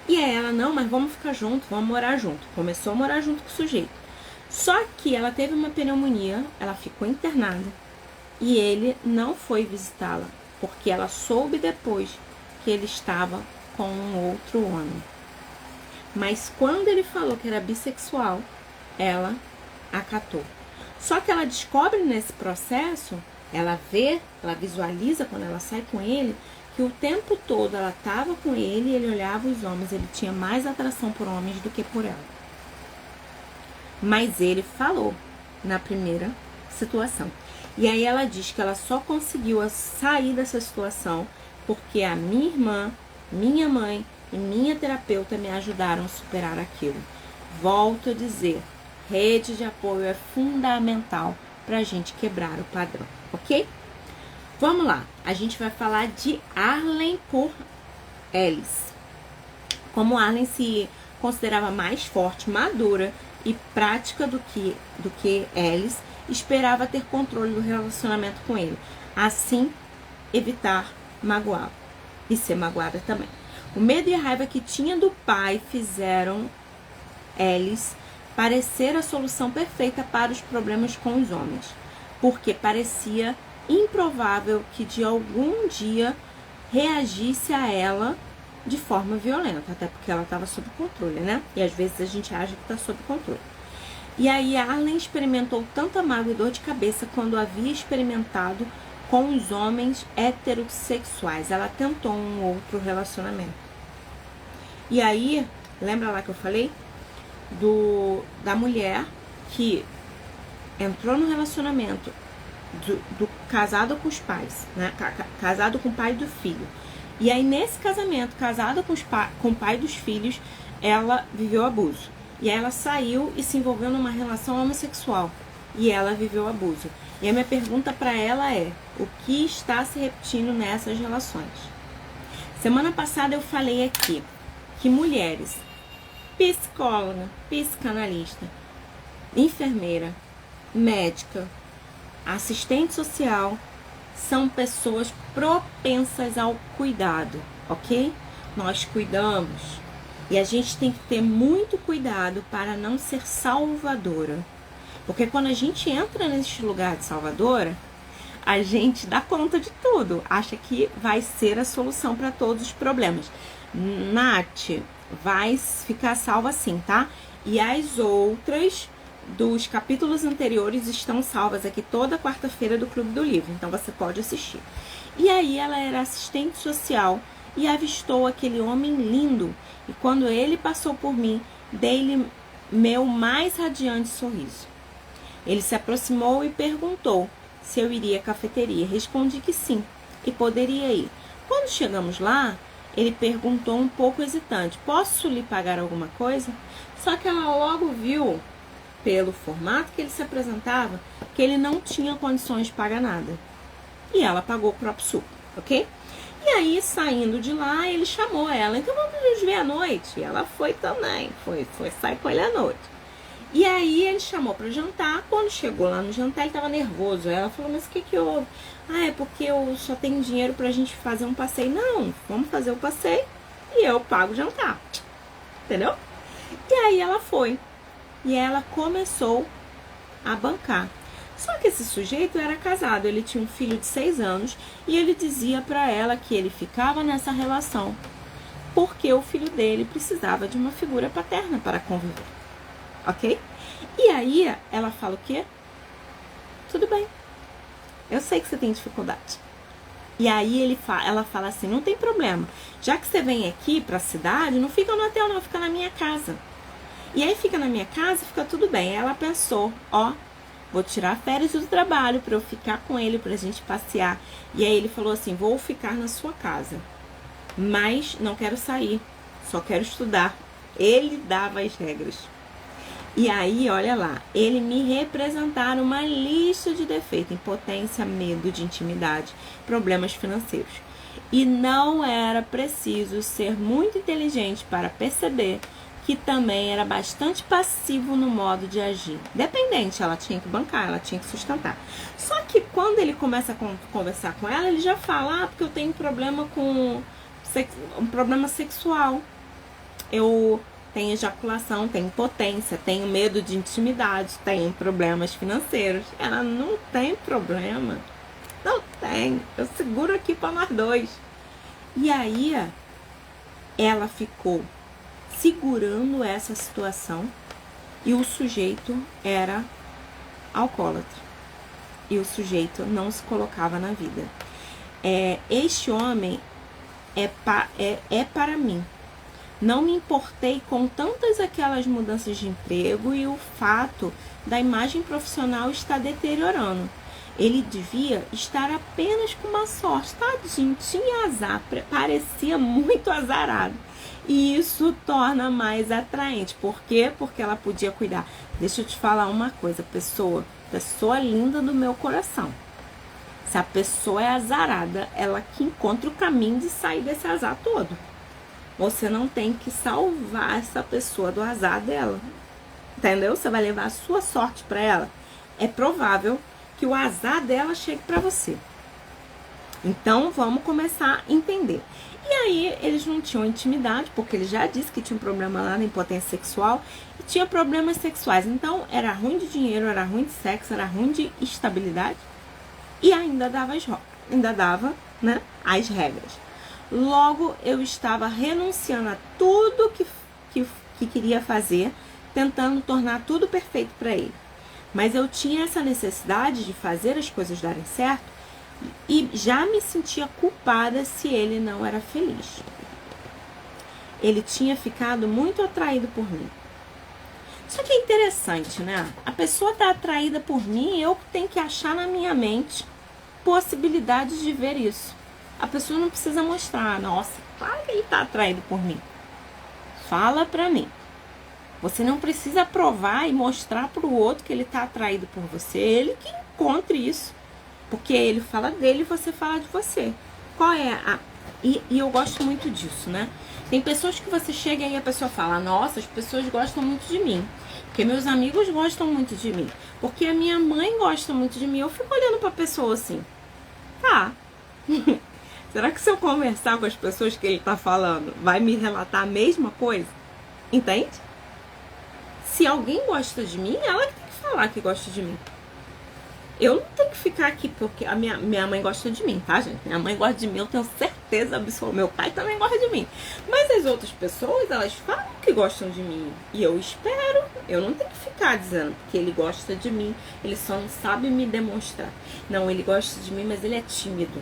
E aí ela, não, mas vamos ficar junto, vamos morar junto. Começou a morar junto com o sujeito. Só que ela teve uma pneumonia, ela ficou internada. E ele não foi visitá-la, porque ela soube depois que ele estava com um outro homem. Mas quando ele falou que era bissexual, ela acatou. Só que ela descobre nesse processo, ela visualiza quando ela sai com ele, que o tempo todo ela estava com ele e ele olhava os homens, ele tinha mais atração por homens do que por ela. Mas ele falou na primeira situação. E aí ela diz que ela só conseguiu sair dessa situação porque a minha irmã, minha mãe e minha terapeuta me ajudaram a superar aquilo. Volto a dizer, rede de apoio é fundamental para a gente quebrar o padrão, ok? Vamos lá, a gente vai falar de Arlen por Ellis. Como Arlen se considerava mais forte, madura e prática do que Ellis, esperava ter controle do relacionamento com ele, assim evitar magoá-lo e ser magoada também. O medo e a raiva que tinha do pai fizeram Ellis parecer a solução perfeita para os problemas com os homens, porque parecia improvável que de algum dia reagisse a ela de forma violenta, até porque ela estava sob controle, né? E às vezes a gente acha que está sob controle. E aí Arlen experimentou tanta mágoa e dor de cabeça quando havia experimentado com os homens heterossexuais. Ela tentou um outro relacionamento. E aí, lembra lá que eu falei? Da mulher que entrou no relacionamento do casado com os pais, né? Casado com o pai do filho. E aí nesse casamento, casada com o pai dos filhos, ela viveu abuso. E aí ela saiu e se envolveu numa relação homossexual. E ela viveu abuso. E a minha pergunta para ela é, o que está se repetindo nessas relações? Semana passada eu falei aqui que mulheres, psicóloga, psicanalista, enfermeira, médica, assistente social, são pessoas propensas ao cuidado, ok? Nós cuidamos e a gente tem que ter muito cuidado para não ser salvadora. Porque quando a gente entra nesse lugar de salvadora, a gente dá conta de tudo, acha que vai ser a solução para todos os problemas. Nath, vai ficar salva sim, tá? E as outras dos capítulos anteriores estão salvas aqui toda quarta-feira do Clube do Livro, então você pode assistir. E aí ela era assistente social e avistou aquele homem lindo, e quando ele passou por mim, dei-lhe meu mais radiante sorriso. Ele se aproximou e perguntou se eu iria à cafeteria. Respondi que sim, e poderia ir. Quando chegamos lá, ele perguntou um pouco hesitante, posso lhe pagar alguma coisa? Só que ela logo viu, pelo formato que ele se apresentava, que ele não tinha condições de pagar nada. E ela pagou o próprio suco, ok? E aí, saindo de lá, ele chamou ela. Então, vamos nos ver à noite. E ela foi também, foi sair com ele à noite. E aí, ele chamou para jantar. Quando chegou lá no jantar, ele estava nervoso. Ela falou, mas o que houve? Ah, é porque eu só tenho dinheiro pra gente fazer um passeio. Não, vamos fazer o passeio e eu pago o jantar. Entendeu? E aí, ela foi. E ela começou a bancar. Só que esse sujeito era casado, ele tinha um filho de 6 anos e ele dizia pra ela que ele ficava nessa relação porque o filho dele precisava de uma figura paterna para conviver, ok? E aí ela fala o quê? Tudo bem, eu sei que você tem dificuldade. E aí ela fala assim, não tem problema, já que você vem aqui pra cidade, não fica no hotel não, fica na minha casa. E aí fica na minha casa e fica tudo bem. Ela pensou, ó, vou tirar férias do trabalho para eu ficar com ele, pra gente passear. E aí ele falou assim, vou ficar na sua casa, mas não quero sair, só quero estudar. Ele dava as regras. E aí, olha lá, ele me representaram uma lista de defeitos: impotência, medo de intimidade, problemas financeiros. E não era preciso ser muito inteligente para perceber que também era bastante passivo no modo de agir. Dependente, ela tinha que bancar, ela tinha que sustentar. Só que quando ele começa a conversar com ela, ele já fala, porque eu tenho problema com um problema sexual. Eu tenho ejaculação, tenho impotência, tenho medo de intimidade, tenho problemas financeiros. Ela não tem problema. Não tem. Eu seguro aqui para nós dois. E aí, ela ficou segurando essa situação e o sujeito era alcoólatra. E o sujeito não se colocava na vida. Este homem é para mim. Não me importei com tantas aquelas mudanças de emprego e o fato da imagem profissional estar deteriorando. Ele devia estar apenas com uma sorte. Tadinho, tinha azar, parecia muito azarado. E isso torna mais atraente. Por quê? Porque ela podia cuidar. Deixa eu te falar uma coisa, pessoa linda do meu coração. Se a pessoa é azarada, ela que encontra o caminho de sair desse azar todo. Você não tem que salvar essa pessoa do azar dela. Entendeu? Você vai levar a sua sorte para ela. É provável que o azar dela chegue para você. Então, vamos começar a entender. E aí, eles não tinham intimidade, porque ele já disse que tinha um problema lá na impotência sexual e tinha problemas sexuais. Então, era ruim de dinheiro, era ruim de sexo, era ruim de estabilidade e ainda dava, né, as regras. Logo, eu estava renunciando a tudo que queria fazer, tentando tornar tudo perfeito para ele. Mas eu tinha essa necessidade de fazer as coisas darem certo e já me sentia culpada se ele não era feliz. Ele tinha ficado muito atraído por mim. Só que é interessante, né? A pessoa está atraída por mim e eu tenho que achar na minha mente possibilidades de ver isso. A pessoa não precisa mostrar, nossa, claro que ele está atraído por mim. Fala pra mim. Você não precisa provar e mostrar pro outro que ele está atraído por você. Ele que encontre isso. Porque ele fala dele e você fala de você. Qual é a... E eu gosto muito disso, né? Tem pessoas que você chega e a pessoa fala, nossa, as pessoas gostam muito de mim. Porque meus amigos gostam muito de mim. Porque a minha mãe gosta muito de mim. Eu fico olhando pra pessoa assim. Tá. Será que se eu conversar com as pessoas que ele tá falando, vai me relatar a mesma coisa? Entende? Se alguém gosta de mim, ela que tem que falar que gosta de mim. Eu não tenho que ficar aqui porque a minha mãe gosta de mim, tá, gente? Minha mãe gosta de mim, eu tenho certeza absoluta. Meu pai também gosta de mim. Mas as outras pessoas, elas falam que gostam de mim. E eu espero. Eu não tenho que ficar dizendo que ele gosta de mim. Ele só não sabe me demonstrar. Não, ele gosta de mim, mas ele é tímido.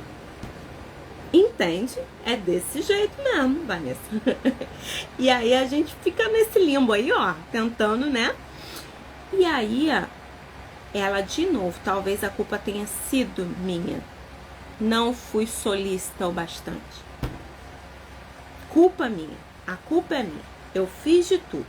Entende? É desse jeito mesmo, Vanessa. E aí a gente fica nesse limbo aí, ó, tentando, né? E aí, ela de novo, talvez a culpa tenha sido minha. Não fui solícita o bastante. Culpa minha. A culpa é minha. Eu fiz de tudo.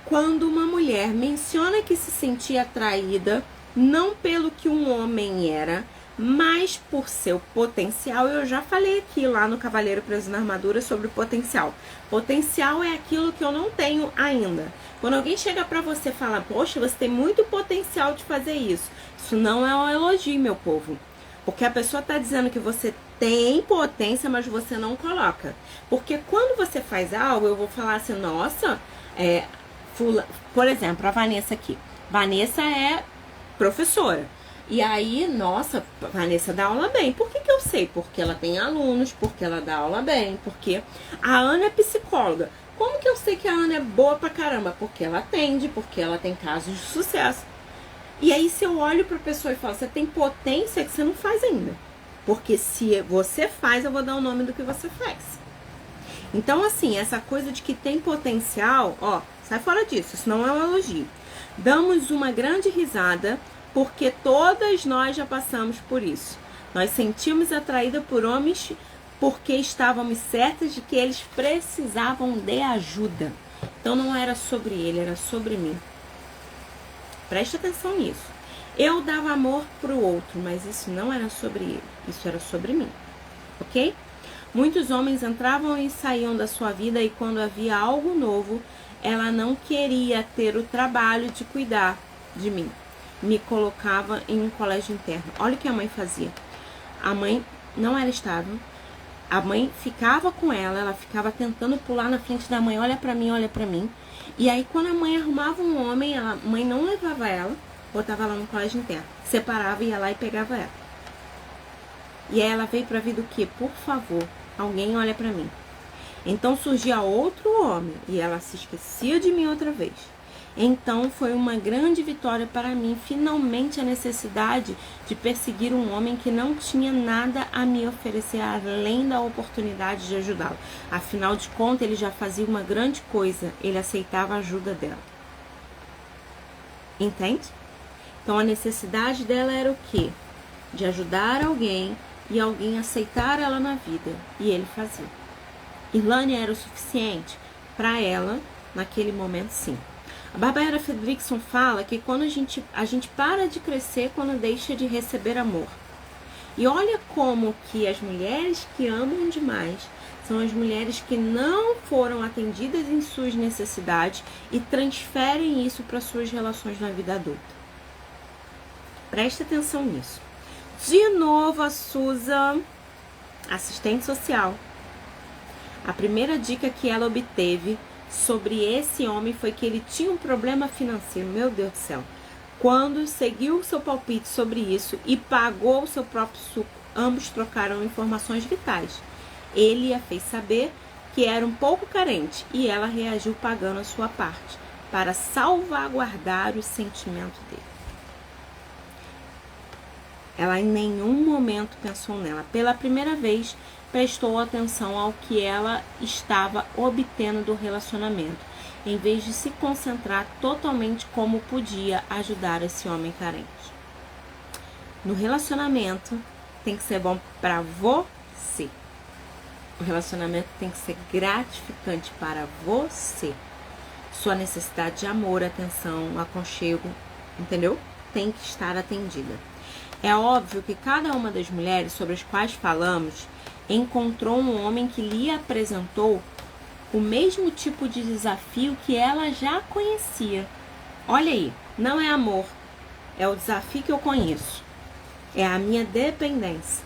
Quando uma mulher menciona que se sentia atraída, não pelo que um homem era, mas por seu potencial, eu já falei aqui lá no Cavaleiro Preso na Armadura sobre o potencial. Potencial é aquilo que eu não tenho ainda. Quando alguém chega pra você e fala, poxa, você tem muito potencial de fazer isso. Isso não é um elogio, meu povo. Porque a pessoa tá dizendo que você tem potência, mas você não coloca. Porque quando você faz algo, eu vou falar assim, nossa, por exemplo, a Vanessa aqui. Vanessa é professora. E aí, nossa, a Vanessa dá aula bem. Por que eu sei? Porque ela tem alunos, porque ela dá aula bem, porque a Ana é psicóloga. Como que eu sei que a Ana é boa pra caramba? Porque ela atende, porque ela tem casos de sucesso. E aí, se eu olho pra pessoa e falo, você tem potência que você não faz ainda. Porque se você faz, eu vou dar o nome do que você faz. Então, assim, essa coisa de que tem potencial, ó, sai fora disso, isso não é um elogio. Damos uma grande risada, porque todas nós já passamos por isso. Nós sentimos atraída por homens porque estávamos certas de que eles precisavam de ajuda. Então não era sobre ele, era sobre mim. Preste atenção nisso. Eu dava amor pro outro, mas isso não era sobre ele, isso era sobre mim. Ok? Muitos homens entravam e saíam da sua vida e quando havia algo novo, ela não queria ter o trabalho de cuidar de mim. Me colocava em um colégio interno. Olha o que a mãe fazia. A mãe não era estável. A mãe ficava com ela ficava tentando pular na frente da mãe, olha pra mim, olha pra mim. E aí quando a mãe arrumava um homem, a mãe não levava ela, botava ela no colégio interno. Separava, ia lá e pegava ela. E aí ela veio pra vida o quê? Por favor, alguém olha pra mim. Então surgia outro homem e ela se esquecia de mim outra vez. Então foi uma grande vitória para mim, finalmente a necessidade de perseguir um homem que não tinha nada a me oferecer além da oportunidade de ajudá-lo. Afinal de contas, ele já fazia uma grande coisa, ele aceitava a ajuda dela. Entende? Então a necessidade dela era o quê? De ajudar alguém e alguém aceitar ela na vida. E ele fazia. Irlane era o suficiente para ela naquele momento, sim. A Barbara Fredrickson fala que quando a gente para de crescer quando deixa de receber amor. E olha como que as mulheres que amam demais são as mulheres que não foram atendidas em suas necessidades e transferem isso para suas relações na vida adulta. Preste atenção nisso. De novo a Susan, assistente social. A primeira dica que ela obteve sobre esse homem foi que ele tinha um problema financeiro. Meu Deus do céu. Quando seguiu o seu palpite sobre isso e pagou o seu próprio suco, ambos trocaram informações vitais. Ele a fez saber que era um pouco carente e ela reagiu pagando a sua parte para salvaguardar o sentimento dele. Ela em nenhum momento pensou nela. Pela primeira vez, prestou atenção ao que ela estava obtendo do relacionamento, em vez de se concentrar totalmente como podia ajudar esse homem carente. No relacionamento, tem que ser bom para você. O relacionamento tem que ser gratificante para você. Sua necessidade de amor, atenção, aconchego, entendeu? Tem que estar atendida. É óbvio que cada uma das mulheres sobre as quais falamos encontrou um homem que lhe apresentou o mesmo tipo de desafio que ela já conhecia. Olha aí, não é amor, é o desafio que eu conheço. É a minha dependência.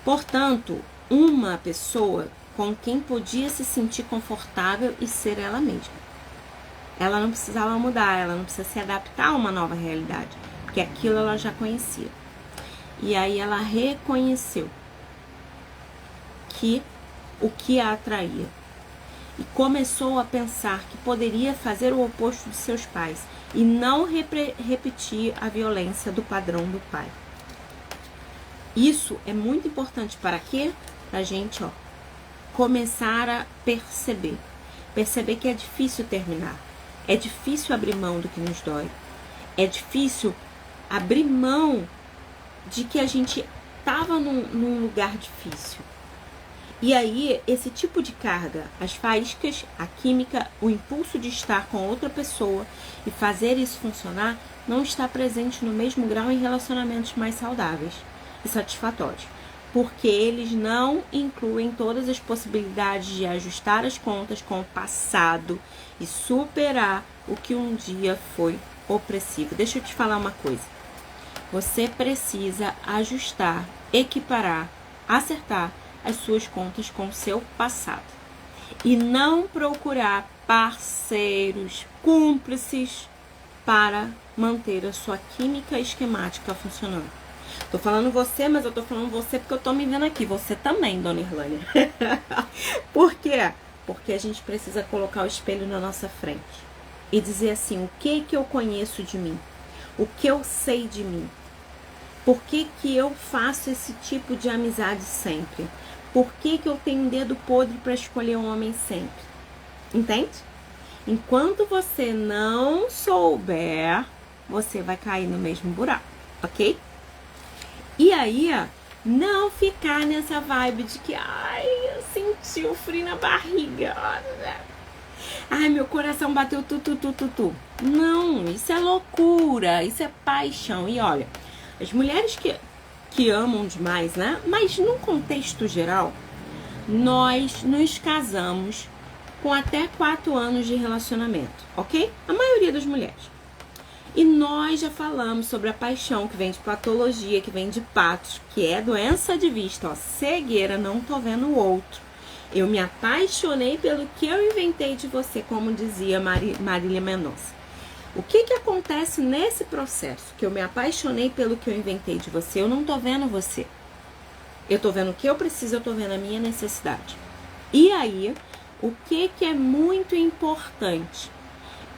Portanto, uma pessoa com quem podia se sentir confortável e ser ela mesma. Ela não precisava mudar, ela não precisa se adaptar a uma nova realidade, porque aquilo ela já conhecia. E aí ela reconheceu que o que a atraía e começou a pensar que poderia fazer o oposto de seus pais e não repetir a violência do padrão do pai. Isso é muito importante para quê? Para a gente começar a perceber que é difícil terminar, é difícil abrir mão do que nos dói, é difícil abrir mão de que a gente estava num lugar difícil. E aí, esse tipo de carga, as faíscas, a química, o impulso de estar com outra pessoa e fazer isso funcionar, não está presente no mesmo grau em relacionamentos mais saudáveis e satisfatórios, porque eles não incluem todas as possibilidades de ajustar as contas com o passado e superar o que um dia foi opressivo. Deixa eu te falar uma coisa. Você precisa ajustar, equiparar, acertar as suas contas com o seu passado. E não procurar parceiros, cúmplices para manter a sua química esquemática funcionando. Tô falando você, mas eu tô falando você porque eu tô me vendo aqui. Você também, dona Irlane. Por quê? Porque a gente precisa colocar o espelho na nossa frente e dizer assim, o que eu conheço de mim? O que eu sei de mim? Por que eu faço esse tipo de amizade sempre? Por que que eu tenho um dedo podre para escolher um homem sempre? Entende? Enquanto você não souber, você vai cair no mesmo buraco, ok? E aí, não ficar nessa vibe de que, ai, eu senti o frio na barriga, ai, meu coração bateu tu. Não, isso é loucura, isso é paixão. E olha, as mulheres que amam demais, né? Mas num contexto geral, nós nos casamos com até 4 anos de relacionamento, ok? A maioria das mulheres. E nós já falamos sobre a paixão que vem de patologia, que vem de patos, que é doença de vista, ó, cegueira, não tô vendo o outro. Eu me apaixonei pelo que eu inventei de você, como dizia Marília Mendonça. O que acontece nesse processo? Que eu me apaixonei pelo que eu inventei de você, eu não tô vendo você. Eu tô vendo o que eu preciso, eu tô vendo a minha necessidade. E aí, o que é muito importante?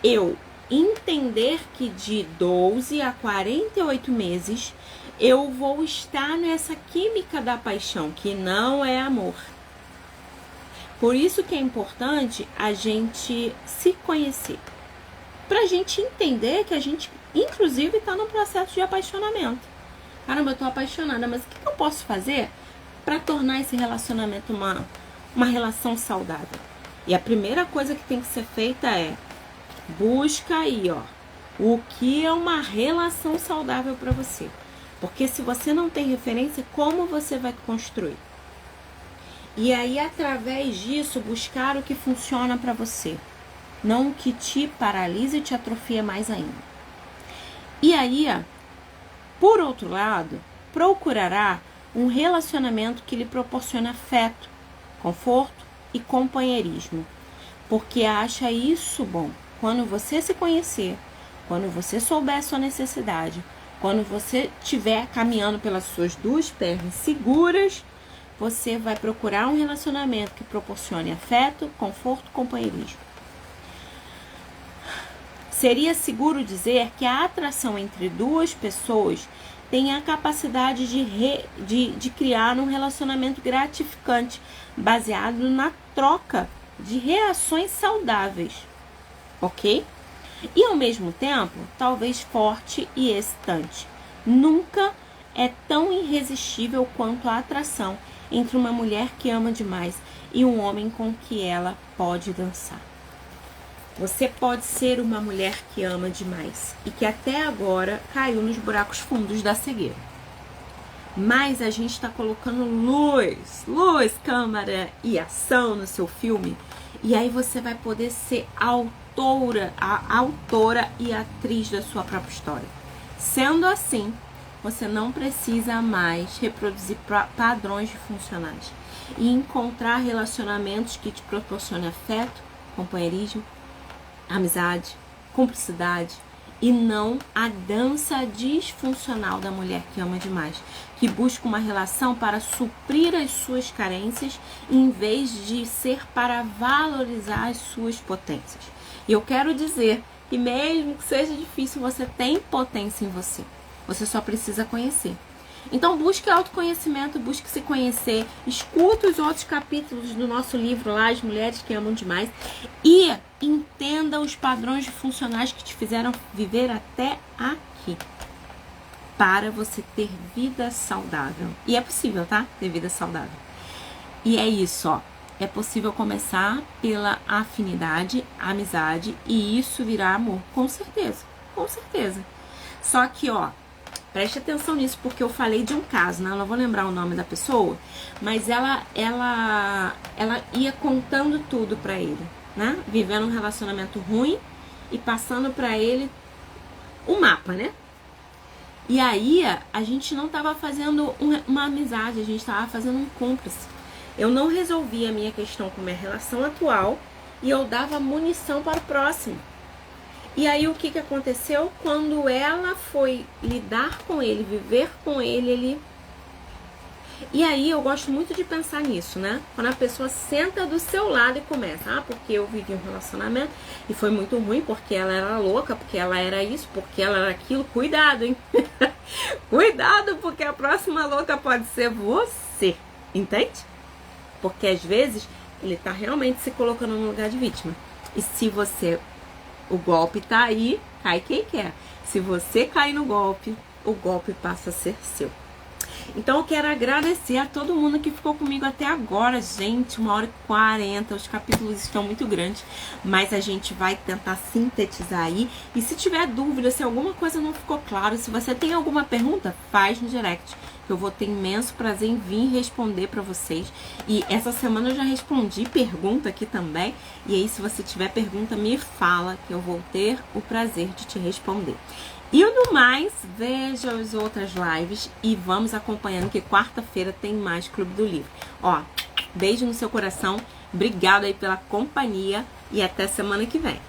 Eu entender que de 12 a 48 meses eu vou estar nessa química da paixão, que não é amor. Por isso que é importante a gente se conhecer. Pra gente entender que a gente, inclusive, tá no processo de apaixonamento. Caramba, eu tô apaixonada, mas o que eu posso fazer para tornar esse relacionamento uma relação saudável? E a primeira coisa que tem que ser feita é busca aí, ó, o que é uma relação saudável para você. Porque se você não tem referência, como você vai construir? E aí, através disso, buscar o que funciona para você. Não o que te paralisa e te atrofia mais ainda. E aí, por outro lado, procurará um relacionamento que lhe proporcione afeto, conforto e companheirismo. Porque acha isso bom. Quando você se conhecer, quando você souber a sua necessidade, quando você estiver caminhando pelas suas 2 pernas seguras, você vai procurar um relacionamento que proporcione afeto, conforto e companheirismo. Seria seguro dizer que a atração entre 2 pessoas tem a capacidade de criar um relacionamento gratificante, baseado na troca de reações saudáveis. Ok? E ao mesmo tempo, talvez forte e excitante. Nunca é tão irresistível quanto a atração entre uma mulher que ama demais e um homem com que ela pode dançar. Você pode ser uma mulher que ama demais e que até agora caiu nos buracos fundos da cegueira. Mas a gente está colocando luz, câmera e ação no seu filme. E aí você vai poder ser a autora e atriz da sua própria história. Sendo assim, você não precisa mais reproduzir padrões funcionais e encontrar relacionamentos que te proporcionem afeto, companheirismo, amizade, cumplicidade e não a dança disfuncional da mulher que ama demais, que busca uma relação para suprir as suas carências em vez de ser para valorizar as suas potências. E eu quero dizer que mesmo que seja difícil, você tem potência em você. Você só precisa conhecer. Então busque autoconhecimento, busque se conhecer, escuta os outros capítulos do nosso livro lá, As Mulheres que Amam Demais, e entenda os padrões funcionais que te fizeram viver até aqui, para você ter vida saudável. E é possível, tá? Ter vida saudável. E é isso, ó. É possível começar pela afinidade, amizade, e isso virá amor, com certeza, com certeza. Só que, ó, preste atenção nisso, porque eu falei de um caso, né? Eu não vou lembrar o nome da pessoa, mas ela ia contando tudo pra ele, né? Vivendo um relacionamento ruim e passando pra ele um mapa, né? E aí, a gente não tava fazendo uma amizade, a gente tava fazendo um cúmplice. Eu não resolvi a minha questão com a minha relação atual e eu dava munição para o próximo. E aí o que aconteceu? Quando ela foi lidar com ele, viver com ele... E aí eu gosto muito de pensar nisso, né? Quando a pessoa senta do seu lado e começa, porque eu vivi um relacionamento e foi muito ruim, porque ela era louca, porque ela era isso, porque ela era aquilo. Cuidado, hein? Cuidado, porque a próxima louca pode ser você, entende? Porque às vezes ele tá realmente se colocando no lugar de vítima. E se você... O golpe tá aí, cai quem quer. Se você cair no golpe, o golpe passa a ser seu. Então eu quero agradecer a todo mundo que ficou comigo até agora, gente. 1h40, os capítulos estão muito grandes, mas a gente vai tentar sintetizar aí. E se tiver dúvida, se alguma coisa não ficou claro, se você tem alguma pergunta, faz no direct, que eu vou ter imenso prazer em vir responder pra vocês. E essa semana eu já respondi pergunta aqui também. E aí, se você tiver pergunta, me fala, que eu vou ter o prazer de te responder. E no mais, veja as outras lives e vamos acompanhando, que quarta-feira tem mais Clube do Livro. Ó, beijo no seu coração, obrigado aí pela companhia e até semana que vem.